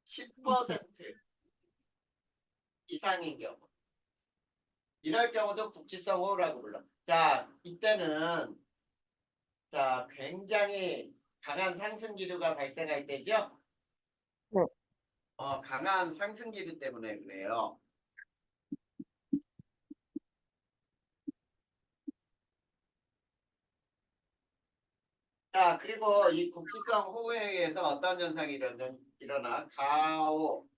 10% 이상인 경우. 이럴 경우도 국지성 호우라고 불러. 자, 이때는 자, 굉장히 강한 상승 기류가 발생할 때죠. 네. 강한 상승 기류 때문에 그래요. 자, 그리고 이 국지성 호우에 의해서 어떤 현상이 일어나? 가호,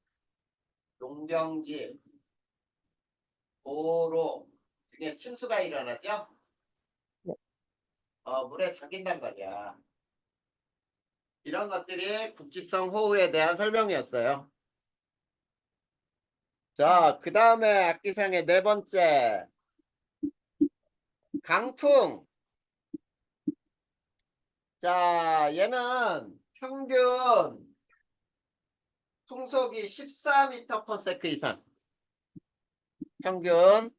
농경지, 도로 등의 침수가 일어나죠. 네. 물에 잠긴단 말이야. 이런 것들이 국지성 호우에 대한 설명이었어요. 자, 그 다음에 악기상의 네 번째, 강풍. 자, 얘는 평균 풍속이 14m/s 이상. 평균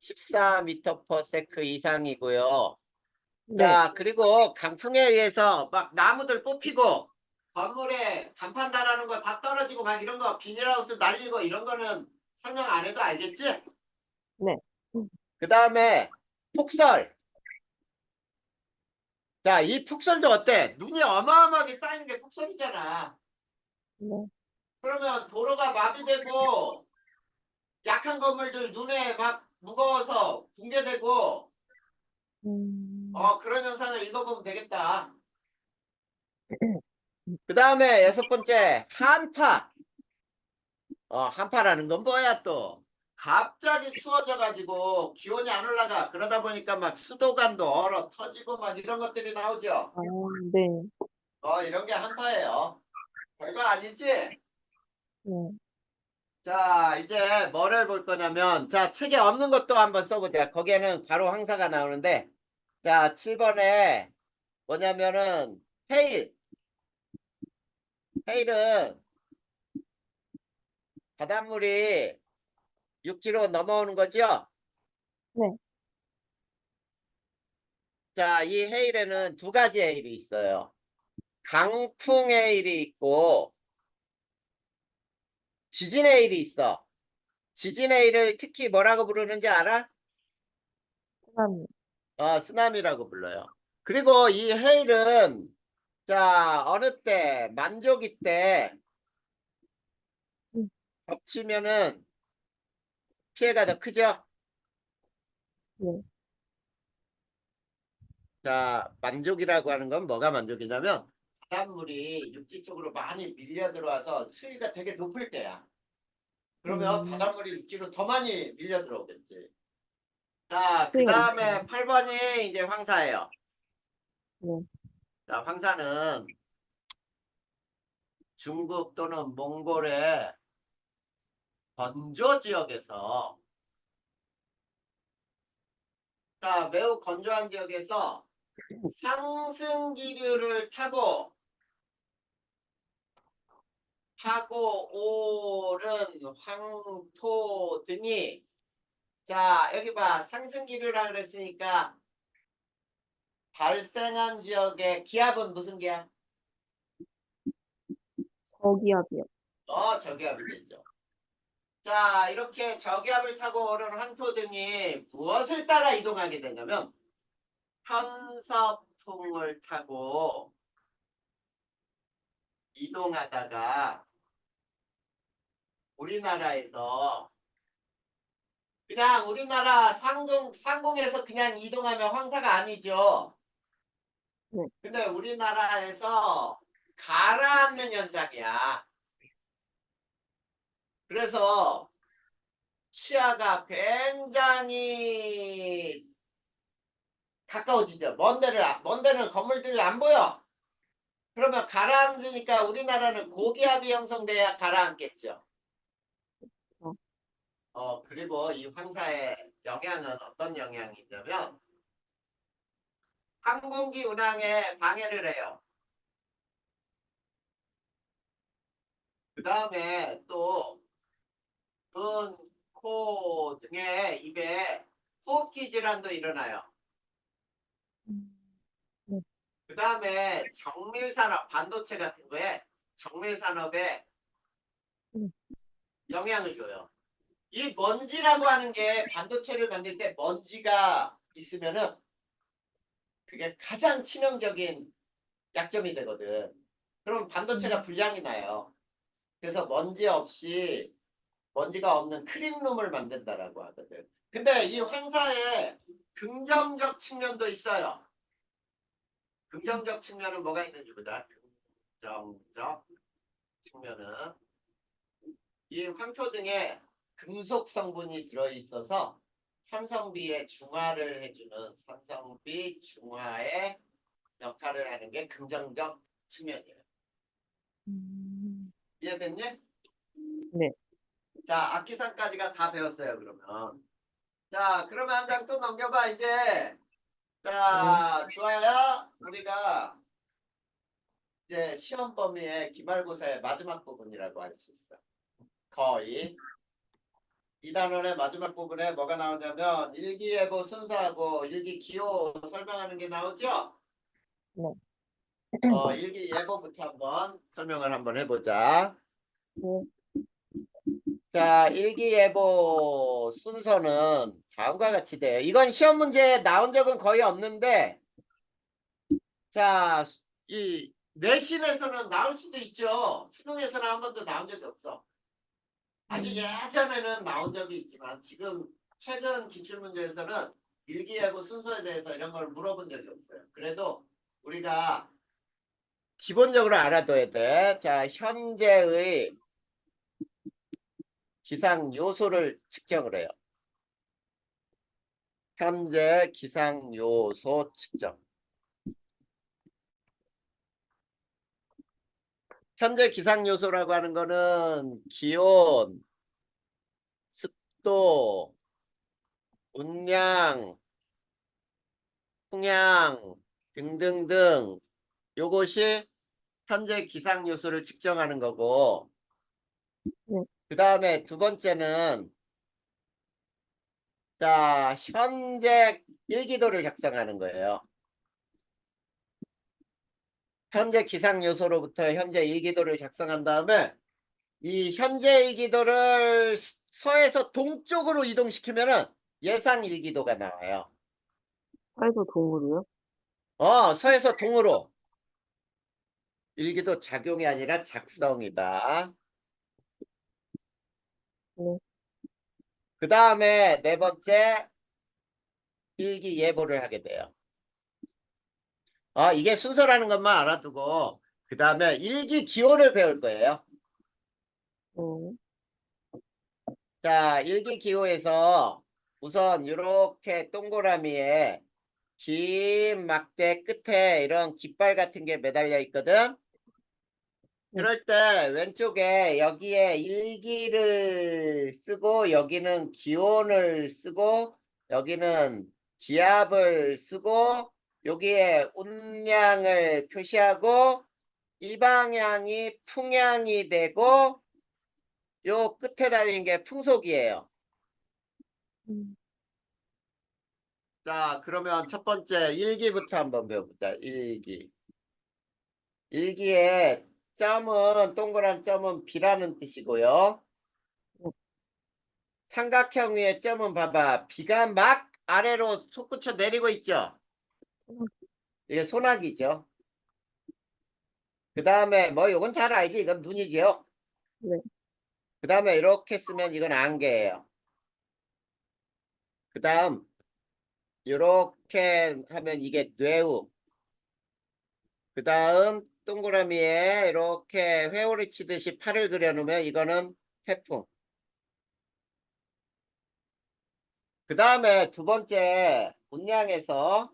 14m/s 이상이고요. 네. 자, 그리고 강풍에 의해서 막 나무들 뽑히고 건물에 간판 달아놓은 거 다 떨어지고 막 이런 거 비닐하우스 날리고 이런 거는 설명 안 해도 알겠지? 네. 그 다음에 폭설. 자, 이 폭설도 어때? 눈이 어마어마하게 쌓이는 게 폭설이잖아. 네. 그러면 도로가 마비되고 약한 건물들 눈에 막 무거워서 붕괴되고 그런 현상을 읽어보면 되겠다. 그 다음에 여섯 번째 한파. 한파라는 건 뭐야 또? 갑자기 추워져 가지고 기온이 안 올라가. 그러다 보니까 막 수도관도 얼어 터지고 막 이런 것들이 나오죠. 아, 네. 이런 게 한파예요. 별거 아니지? 네. 자, 이제 뭐를 볼 거냐면, 자, 책에 없는 것도 한번 써보자. 거기에는 바로 황사가 나오는데, 자, 7번에 뭐냐면은, 헤일. 헤일은 바닷물이 육지로 넘어오는 거죠? 네. 자, 이 헤일에는 두 가지 헤일이 있어요. 강풍 헤일이 있고, 지진 헤일이 있어. 지진 헤일을 특히 뭐라고 부르는지 알아? 쓰나미. 쓰나미라고 불러요. 그리고 이 헤일은, 자, 어느 때, 만조기 때, 음, 겹치면은 피해가 더 크죠? 네. 자, 만족이라고 하는 건 뭐가 만족이냐면 바닷물이 육지 쪽으로 많이 밀려 들어와서 수위가 되게 높을 때야. 그러면 음, 바닷물이 육지로 더 많이 밀려 들어오겠지. 자, 그 수위가 다음에 높아요. 8번이 이제 황사예요. 네. 자, 황사는 중국 또는 몽골의 건조 지역에서 자, 매우 건조한 지역에서 상승 기류를 타고 오른 황토 등이 자 여기 봐 상승 기류라 그랬으니까 발생한 지역의 기압은 무슨 기압? 저기압이요. 저기압이겠죠. 자 이렇게 저기압을 타고 오른 황토 등이 무엇을 따라 이동하게 되냐면 편서풍을 타고 이동하다가 우리나라에서 그냥 우리나라 상공에서 그냥 이동하면 황사가 아니죠. 네. 근데 우리나라에서 가라앉는 현상이야. 그래서 시야가 굉장히 가까워지죠. 먼 데는 건물들이 안 보여. 그러면 가라앉으니까 우리나라는 고기압이 형성돼야 가라앉겠죠. 어, 그리고 이 황사의 영향은 어떤 영향이 있냐면 항공기 운항에 방해를 해요. 그 다음에 또 눈, 코 등의 입에 호흡기 질환도 일어나요. 음, 네. 그 다음에 정밀산업, 반도체 같은 거에 정밀산업에 음. 영향을 줘요. 이 먼지라고 하는 게 반도체를 만들 때 먼지가 있으면은 그게 가장 치명적인 약점이 되거든. 그럼 반도체가 불량이 나요. 그래서 먼지가 없는 클린룸을 만든다라고 하거든. 근데 이 황사에 긍정적 측면도 있어요. 긍정적 측면은 뭐가 있는지 보자. 긍정적 측면은 이 황토 등에 금속 성분이 들어있어서 산성비의 중화를 해주는 산성비 중화의 역할을 하는 게 긍정적 측면이에요. 음. 이해됐니? 네. 자, 악기상까지가 다 배웠어요, 그러면. 자, 그러면 한 장 또 넘겨봐, 이제. 네. 자, 좋아요. 우리가 이제 시험 범위의 기말고사의 마지막 부분이라고 할 수 있어. 거의. 이 단원의 마지막 부분에 뭐가 나오냐면 일기예보 순서하고 일기기호 설명하는 게 나오죠? 네. 일기예보부터 한번 설명을 한번 해보자. 네. 자, 일기예보 순서는 다음과 같이 돼요. 이건 시험 문제에 나온 적은 거의 없는데, 자, 이 내신에서는 나올 수도 있죠. 수능에서는 한 번도 나온 적이 없어. 아주 예전에는 나온 적이 있지만 지금 최근 기출문제에서는 일기예보 순서에 대해서 이런 걸 물어본 적이 없어요. 그래도 우리가 기본적으로 알아둬야 돼. 자, 현재의 기상 요소를 측정을 해요. 현재 기상 요소 측정. 현재 기상 요소라고 하는 거는 기온, 습도, 운량, 풍향 등등등 요것이 현재 기상 요소를 측정하는 거고, 네. 그 다음에 두 번째는 자, 현재 일기도를 작성하는 거예요. 현재 기상 요소로부터 현재 일기도를 작성한 다음에 이 현재 일기도를 서에서 동쪽으로 이동시키면은 예상 일기도가 나와요. 사이버 동물이요? 서에서 동으로. 일기도 작용이 아니라 작성이다. 네. 그 다음에 네 번째 일기예보를 하게 돼요. 이게 순서라는 것만 알아두고 그 다음에 일기기호를 배울 거예요. 네. 자, 일기기호에서 우선 이렇게 동그라미에 긴 막대 끝에 이런 깃발 같은 게 매달려 있거든. 네. 그럴 때 왼쪽에 여기에 일기를 쓰고 여기는 기온을 쓰고 여기는 기압을 쓰고 여기에 운량을 표시하고 이 방향이 풍향이 되고 요 끝에 달린 게 풍속이에요. 음. 자, 그러면 첫 번째 일기부터 한번 배워보자. 일기. 일기에 점은 동그란 점은 비라는 뜻이고요. 네. 삼각형 위에 점은 봐봐. 비가 막 아래로 솟구쳐 내리고 있죠. 이게 소나기죠. 그 다음에 뭐 이건 잘 알지. 이건 눈이지요. 네. 그 다음에 이렇게 쓰면 이건 안개예요. 그 다음 이렇게 하면 이게 뇌우. 그 다음 동그라미에 이렇게 회오리 치듯이 팔을 그려놓으면 이거는 태풍. 그 다음에 두 번째 문양에서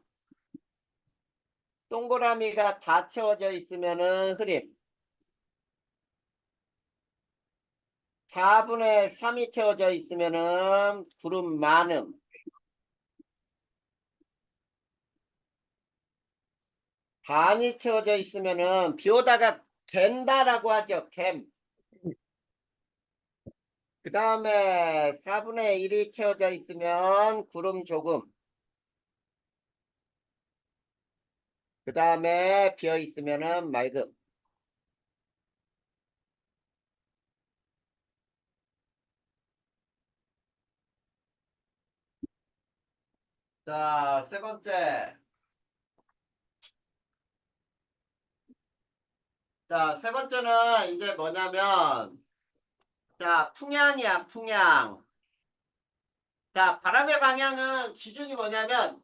동그라미가 다 채워져 있으면은 흐림. 4분의 3이 채워져 있으면은 구름 많음. 반이 채워져 있으면은 비 오다가 갠다라고 하죠. 갬. 그 다음에 4분의 1이 채워져 있으면 구름 조금. 그 다음에 비어 있으면은 맑음. 자, 세 번째. 자, 세 번째는 이제 뭐냐면, 자, 풍향이야, 풍향. 자, 바람의 방향은 기준이 뭐냐면,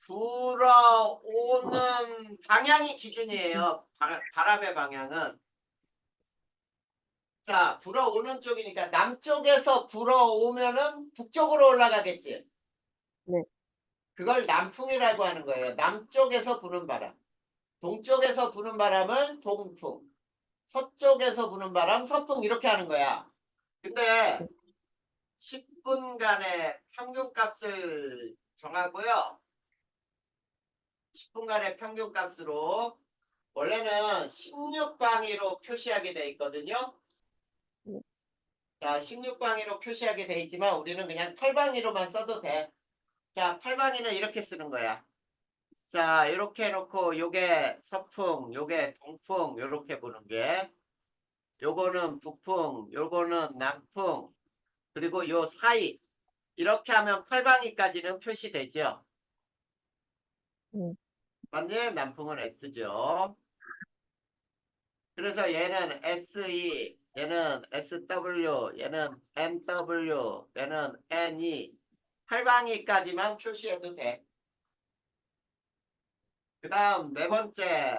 불어오는 방향이 기준이에요. 바람의 방향은. 자, 불어오는 쪽이니까 남쪽에서 불어오면은 북쪽으로 올라가겠지. 네. 그걸 남풍이라고 하는 거예요. 남쪽에서 부는 바람. 동쪽에서 부는 바람을 동풍. 서쪽에서 부는 바람, 서풍 이렇게 하는 거야. 근데 10분간의 평균값을 정하고요. 10분간의 평균값으로 원래는 16방위로 표시하게 돼 있거든요. 네. 자, 16방위로 표시하게 돼 있지만 우리는 그냥 8방위로만 써도 돼. 자, 8방위는 이렇게 쓰는 거야. 자, 이렇게 해놓고 요게 서풍, 요게 동풍 요렇게 보는 게 요거는 북풍, 요거는 남풍 그리고 요 사이 이렇게 하면 8방위까지는 표시되죠. 네. 맞네? 남풍은 S죠. 그래서 얘는 SE, 얘는 SW, 얘는 NW, 얘는 NE 8방위까지만 표시해도 돼. 그 다음 네 번째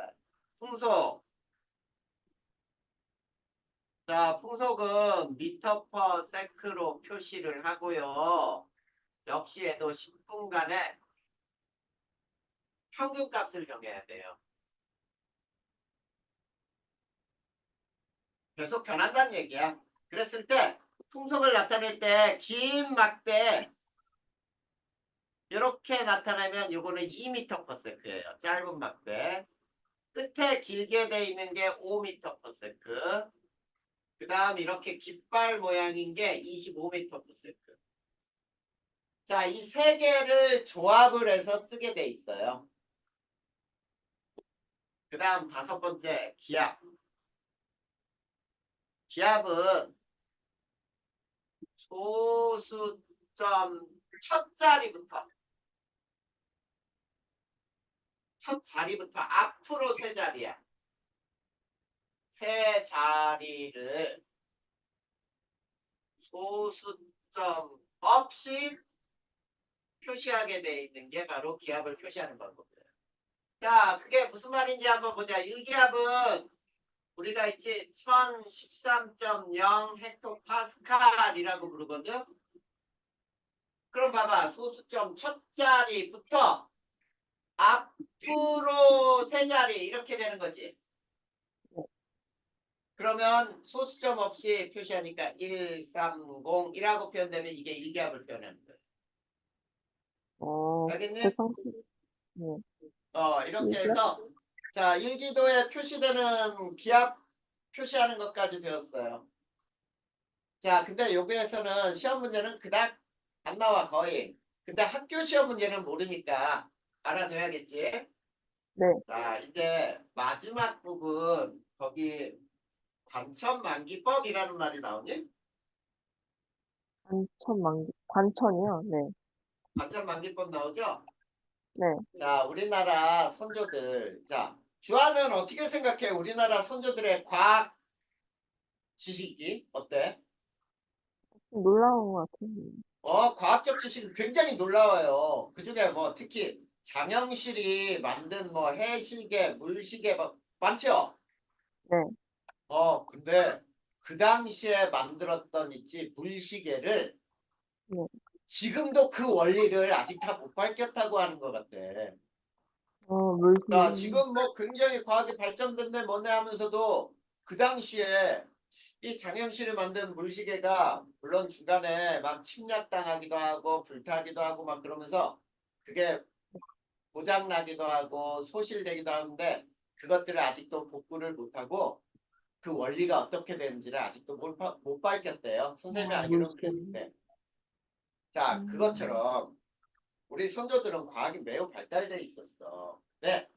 풍속. 자, 풍속은 미터 퍼 세크로 표시를 하고요. 역시 얘도 10분간의 평균값을 정해야 돼요. 계속 변한다는 얘기야. 그랬을 때 풍속을 나타낼 때 긴 막대 이렇게 나타내면 요거는 2m per sec예요. 짧은 막대. 끝에 길게 돼 있는 게 5m per sec. 그 다음 이렇게 깃발 모양인 게 25m per sec. 자, 이 세 개를 조합을 해서 쓰게 돼 있어요. 그 다음 다섯 번째 기압. 기압은 소수점 첫 자리부터 앞으로 세 자리야. 세 자리를 소수점 없이 표시하게 돼 있는 게 바로 기압을 표시하는 방법이에요. 자, 그게 무슨 말인지 한번 보자. 1기압은 우리가 있지 1013.0 헥토파스칼이라고 부르거든. 그럼 봐봐. 소수점 첫 자리부터 앞으로 세 자리 이렇게 되는 거지. 그러면 소수점 없이 표시하니까 130이라고 표현되면 이게 1기압을 표현하는 거예요. 알겠니? 상태, 네. 이렇게 일기야? 해서 자, 일기도에 표시되는 기압 표시하는 것까지 배웠어요. 자, 근데 여기에서는 시험 문제는 그닥 안 나와 거의. 근데 학교 시험 문제는 모르니까 알아둬야겠지. 네. 자, 이제 마지막 부분 거기 관천만기법이라는 말이 나오니? 관천이요? 네. 관천만기법 나오죠? 네. 자, 우리나라 선조들. 자, 주아는 어떻게 생각해? 우리나라 선조들의 과학 지식이 어때? 좀 놀라운 것 같아요. 과학적 지식이 굉장히 놀라워요. 그중에 뭐 특히 장영실이 만든 뭐 해시계, 물시계 뭐 많죠? 네. 근데 그 당시에 만들었던 있지 물시계를 네. 지금도 그 원리를 아직 다 못 밝혔다고 하는 것 같아. 자, 물질. 지금 뭐 굉장히 과학이 발전됐네 뭐네 하면서도 그 당시에 이 장영실이 만든 물시계가 물론 중간에 막 침략당하기도 하고 불타기도 하고 막 그러면서 그게 고장나기도 하고 소실되기도 하는데 그것들을 아직도 복구를 못하고 그 원리가 어떻게 되는지를 아직도 못 밝혔대요. 선생님이 알기로는 물질. 그랬는데. 자, 음, 그것처럼 우리 선조들은 과학이 매우 발달돼 있었어. 네.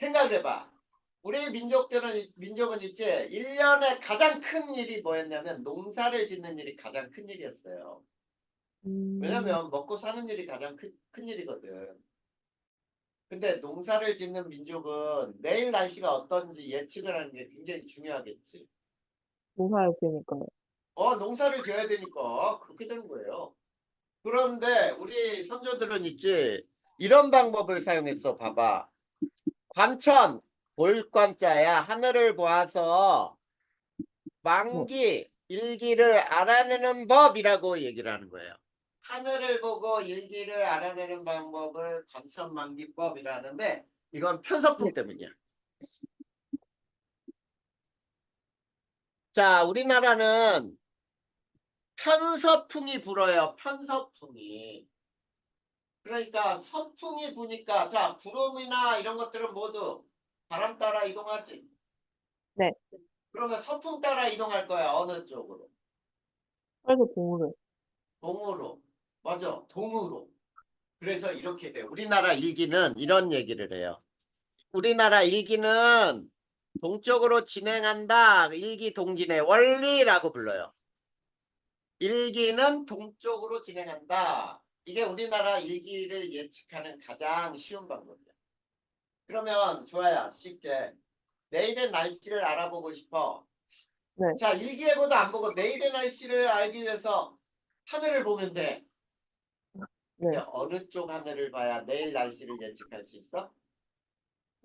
생각을 해봐. 우리 민족은 있지, 1년에 가장 큰 일이 뭐였냐면 농사를 짓는 일이 가장 큰 일이었어요. 음, 왜냐면 먹고 사는 일이 가장 큰 일이거든. 근데 농사를 짓는 민족은 내일 날씨가 어떤지 예측을 하는 게 굉장히 중요하겠지. 농사를 지으니까요. 농사를 지어야 되니까 그렇게 되는 거예요. 그런데 우리 선조들은 있지, 이런 방법을 사용했어. 봐봐. 관천, 볼관자야. 하늘을 보아서 네, 만기, 일기를 알아내는 법이라고 얘기를 하는 거예요. 하늘을 보고 일기를 알아내는 방법을 관천만기법이라는데 이건 네, 편서풍 때문이야. 자, 우리나라는 편서풍이 불어요. 편서풍이. 그러니까 서풍이 부니까, 자, 구름이나 이런 것들은 모두 바람 따라 이동하지. 네. 그러면 서풍 따라 이동할 거야. 어느 쪽으로? 그래서 동물을. 동으로. 맞아. 동으로. 그래서 이렇게 돼. 우리나라 일기는 이런 얘기를 해요. 우리나라 일기는 동쪽으로 진행한다. 일기 동진의 원리라고 불러요. 일기는 동쪽으로 진행한다. 이게 우리나라 일기를 예측하는 가장 쉬운 방법이야. 그러면 좋아요. 쉽게. 내일의 날씨를 알아보고 싶어. 네, 자, 일기예보도 안 보고 내일의 날씨를 알기 위해서 하늘을 보면 돼. 근데 네. 어느 쪽 하늘을 봐야 내일 날씨를 예측할 수 있어?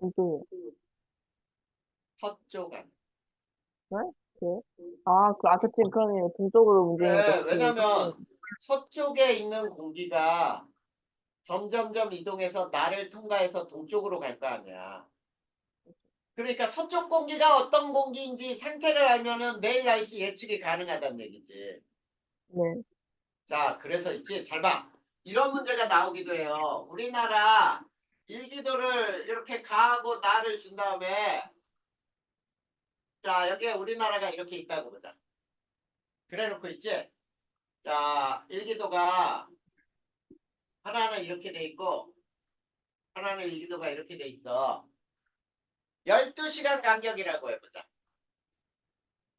이쪽이요. 서쪽 하늘. 네? 그래요? 아, 그치. 그러네요. 동쪽으로 움직이니까 그래, 그쪽이 서쪽이. 왜냐면 서쪽에 있는 공기가 점점점 이동해서 나를 통과해서 동쪽으로 갈 거 아니야. 그러니까 서쪽 공기가 어떤 공기인지 상태를 알면은 내일 날씨 예측이 가능하다는 얘기지. 네, 자, 그래서 있지. 잘 봐. 이런 문제가 나오기도 해요. 우리나라 일기도를 이렇게 가하고 나를 준 다음에, 자, 여기에 우리나라가 이렇게 있다고 보자. 그래 놓고 있지. 자, 일기도가 하나는 이렇게 돼 있고 하나는 일기도가 이렇게 돼 있어. 12시간 간격이라고 해보자.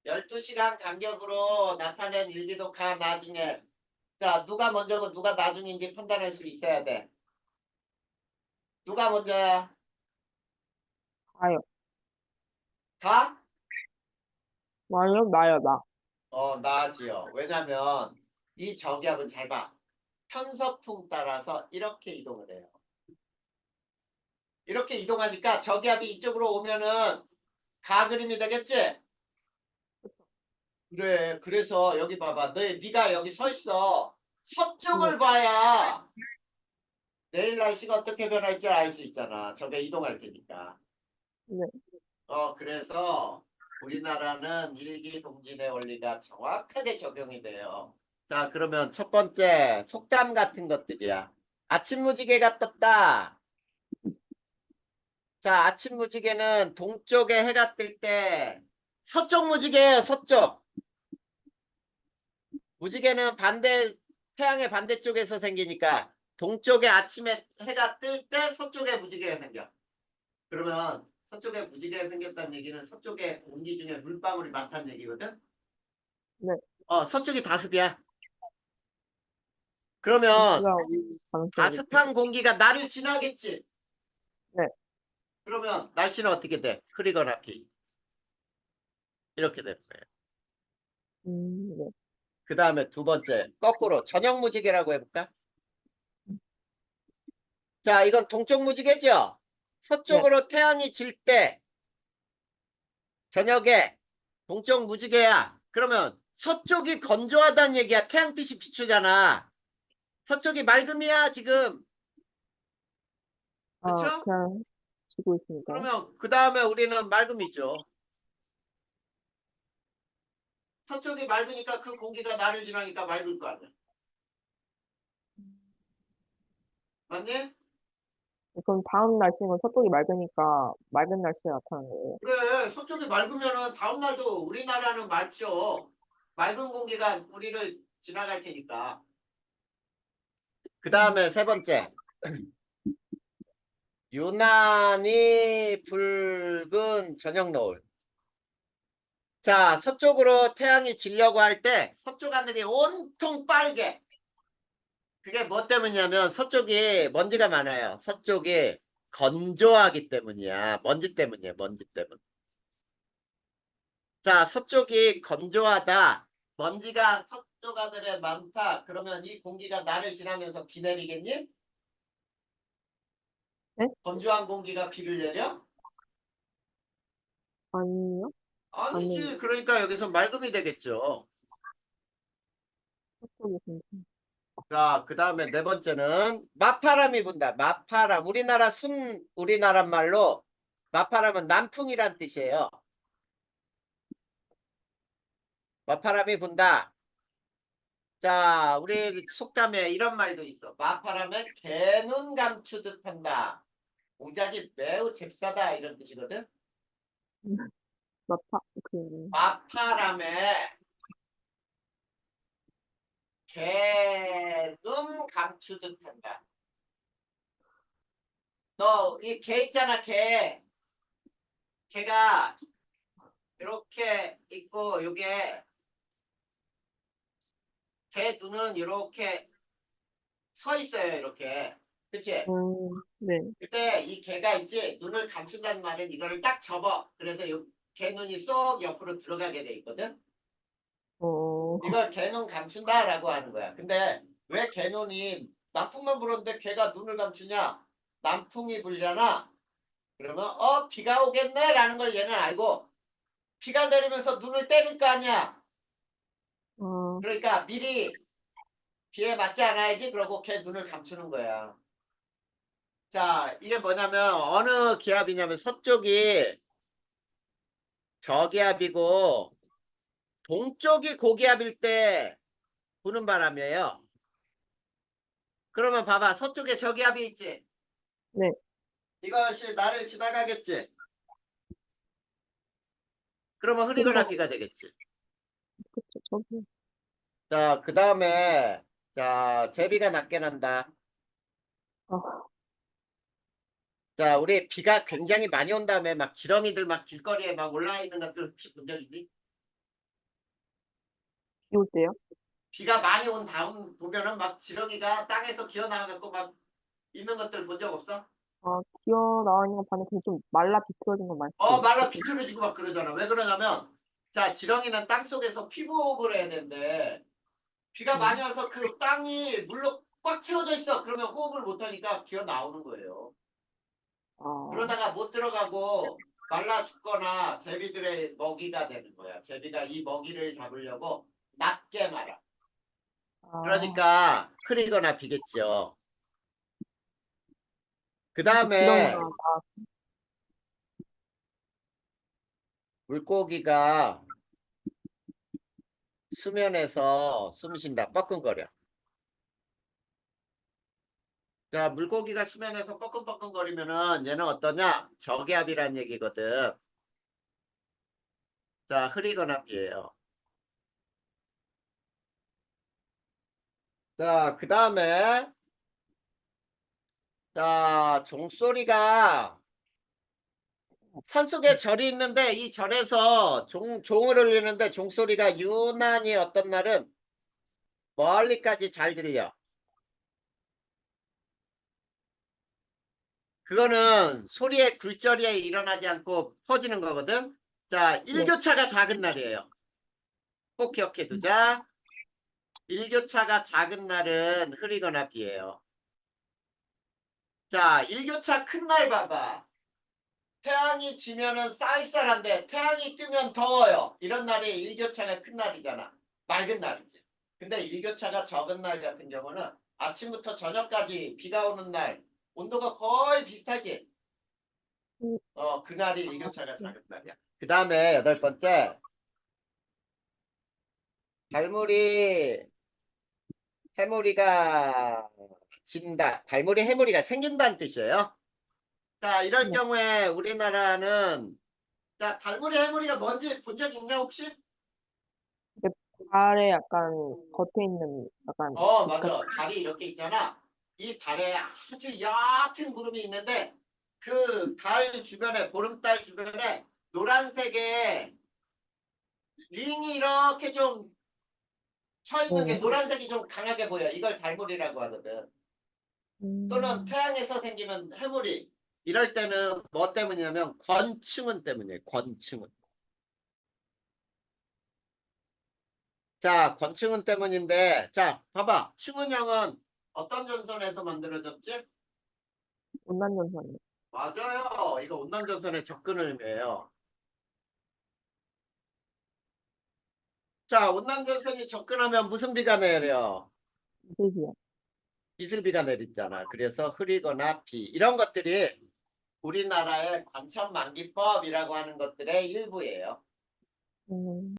12시간 간격으로 나타낸 일기도가 나중에, 자, 누가 먼저고 누가 나중인지 판단할 수 있어야 돼. 누가 먼저야? 나요. 가? 나요, 나. 나지요. 왜냐면 이 저기압은 잘 봐. 편서풍 따라서 이렇게 이동을 해요. 이렇게 이동하니까 저기압이 이쪽으로 오면은 가 그림이 되겠지? 그래. 그래서 여기 봐봐. 네가 여기 서 있어. 네, 서쪽을 봐야 내일 날씨가 어떻게 변할지 알 수 있잖아. 저게 이동할 테니까. 네. 그래서 우리나라는 일기동진의 원리가 정확하게 적용이 돼요. 자, 그러면 첫 번째 속담 같은 것들이야. 아침 무지개가 떴다. 자, 아침 무지개는 동쪽에 해가 뜰 때 서쪽 무지개예요. 서쪽. 무지개는 태양의 반대쪽에서 생기니까 동쪽에 아침에 해가 뜰 때 서쪽에 무지개가 생겨. 그러면 서쪽에 무지개가 생겼다는 얘기는 서쪽에 공기 중에 물방울이 많다는 얘기거든. 네. 서쪽이 다습이야. 그러면 공기가 올 가능성이 높죠. 다습한 공기가 나를 지나겠지. 네. 그러면 날씨는 어떻게 돼? 흐리거나 비. 이렇게 되는 거예요. 네. 그 다음에 두 번째, 거꾸로 저녁 무지개라고 해볼까? 자, 이건 동쪽 무지개죠? 네. 서쪽으로 태양이 질 때 저녁에 동쪽 무지개야. 그러면 서쪽이 건조하다는 얘기야. 태양빛이 비추잖아. 서쪽이 맑음이야, 지금. 아, 그쵸? 그냥 지고 있으니까요. 그러면 그 다음에 우리는 맑음이죠. 서쪽이 맑으니까 그 공기가 나를 지나니까 맑을 거 아니야. 맞니? 그럼 다음 날씨는 서쪽이 맑으니까 맑은 날씨가 나타나는 거예요. 그래, 서쪽이 맑으면은 다음날도 우리나라는 맑죠. 맑은 공기가 우리를 지나갈 테니까. 그 음, 다음에 세 번째. 유난히 붉은 저녁 노을. 자, 서쪽으로 태양이 지려고 할 때 서쪽 하늘이 온통 빨개. 그게 뭐 때문이냐면 서쪽이 먼지가 많아요. 서쪽이 건조하기 때문이야. 먼지 때문이야. 먼지 때문. 자, 서쪽이 건조하다. 먼지가 서쪽 하늘에 많다. 그러면 이 공기가 나를 지나면서 비 내리겠니? 네? 건조한 공기가 비를 내려? 아니요? 아니, 아니지. 그러니까 여기서 맑음이 되겠죠. 서쪽이 괜찮아. 자, 그 다음에 네 번째는 맞바람이 분다. 맞바람. 우리나라 말로 맞바람은 남풍이란 뜻이에요. 맞바람이 분다. 자, 우리 속담에 이런 말도 있어. 맞바람에 개눈 감추듯 한다. 공작이 매우 잽싸다 이런 뜻이거든. 마파, 그, 맞바람에 개눈 감추듯 한다. 너 이 개 있잖아, 개. 개가 이렇게 있고 요게 개 눈은 이렇게 서 있어요, 이렇게. 그치? 네. 그때 이 개가 있지, 눈을 감춘다는 말은 이거를 딱 접어. 그래서 개 눈이 쏙 옆으로 들어가게 돼 있거든? 어, 이걸 개 눈 감춘다라고 하는 거야. 근데 왜 개 눈이 남풍만 불었는데 개가 눈을 감추냐? 남풍이 불잖아? 그러면, 비가 오겠네? 라는 걸 얘는 알고, 비가 내리면서 눈을 때릴 거 아니야? 아, 그러니까 미리 비에 맞지 않아야지? 그러고 걔 눈을 감추는 거야. 자, 이게 뭐냐면 어느 기압이냐면 서쪽이 저기압이고 동쪽이 고기압일 때 부는 바람이에요. 그러면 봐봐. 서쪽에 저기압이 있지. 네. 이것이 나를 지나가겠지. 그러면 흐리거나 그리고, 비가 되겠지. 그쵸, 저기, 자, 그 다음에 자, 제비가 낮게 난다. 아, 자, 우리 비가 굉장히 많이 온 다음에 막 지렁이들 막 길거리에 막 올라와 있는 것들 혹시 본 적 있니? 비 올 때요? 비가 많이 온 다음 보면은 막 지렁이가 땅에서 기어나와갖고 막 있는 것들 본 적 없어? 아, 기어 나오는 건 봤는데, 근데 좀 말라 비틀어진 건 맞지? 말라 비틀어지고 막 그러잖아. 왜 그러냐면, 자, 지렁이는 땅 속에서 피부호흡을 해야 되는데, 비가 많이 네. 와서 그 땅이 물로 꽉 채워져 있어. 그러면 호흡을 못 하니까 기어 나오는 거예요. 아, 그러다가 못 들어가고 말라 죽거나 제비들의 먹이가 되는 거야. 제비가 이 먹이를 잡으려고 낮게 날아. 아, 그러니까 흐리거나 비겠죠. 그 그래서 지렁이가 다음에 다, 물고기가 수면에서 숨 쉰다. 뻐끔거려. 자, 물고기가 수면에서 뻐끔뻐끔거리면은 얘는 어떠냐? 저기압이란 얘기거든. 자, 흐리거나 비예요. 자, 그 다음에 자, 종소리가 산속에 절이 있는데 이 절에서 종을 울리는데 종소리가 유난히 어떤 날은 멀리까지 잘 들려. 그거는 소리의 굴절이 일어나지 않고 퍼지는 거거든. 자, 네. 일교차가 작은 날이에요. 꼭 기억해 두자. 일교차가 작은 날은 흐리거나 비예요. 자, 일교차 큰 날 봐봐. 태양이 지면은 쌀쌀한데 태양이 뜨면 더워요. 이런 날이 일교차가 큰 날이잖아. 맑은 날이지. 근데 일교차가 적은 날 같은 경우는 아침부터 저녁까지 비가 오는 날 온도가 거의 비슷하지. 음, 그날이 아, 일교차가 네. 작은 날이야. 그 다음에 여덟 번째, 달무리 해무리가 진다. 달무리 해무리가 생긴다는 뜻이에요. 자, 이럴 네. 경우에 우리나라는 자, 달무리 해무리가 뭔지 본 적 있냐 혹시? 근데 발에 약간 겉에 있는 약간 빛 같은, 맞아. 달이 이렇게 있잖아. 이 달에 아주 얕은 구름이 있는데 그 달 주변에, 보름달 주변에 노란색의 링이 이렇게 좀 쳐 있는 게 네. 노란색이 좀 강하게 보여. 이걸 달무리라고 하거든. 또는 음, 태양에서 생기면 해물이. 이럴 때는 뭐 때문이냐면 권충은 때문이에요. 권충은. 자, 권충은 때문인데, 자, 봐봐. 충은형은 어떤 전선에서 만들어졌지? 온난전선이요. 맞아요. 이거 온난전선의 접근 의미예요. 자, 온난전선이 접근하면 무슨 비가 내려? 이슬비요. 이슬비가 내리잖아. 그래서 흐리거나 비. 이런 것들이 우리나라의 관천만기법이라고 하는 것들의 일부예요. 음.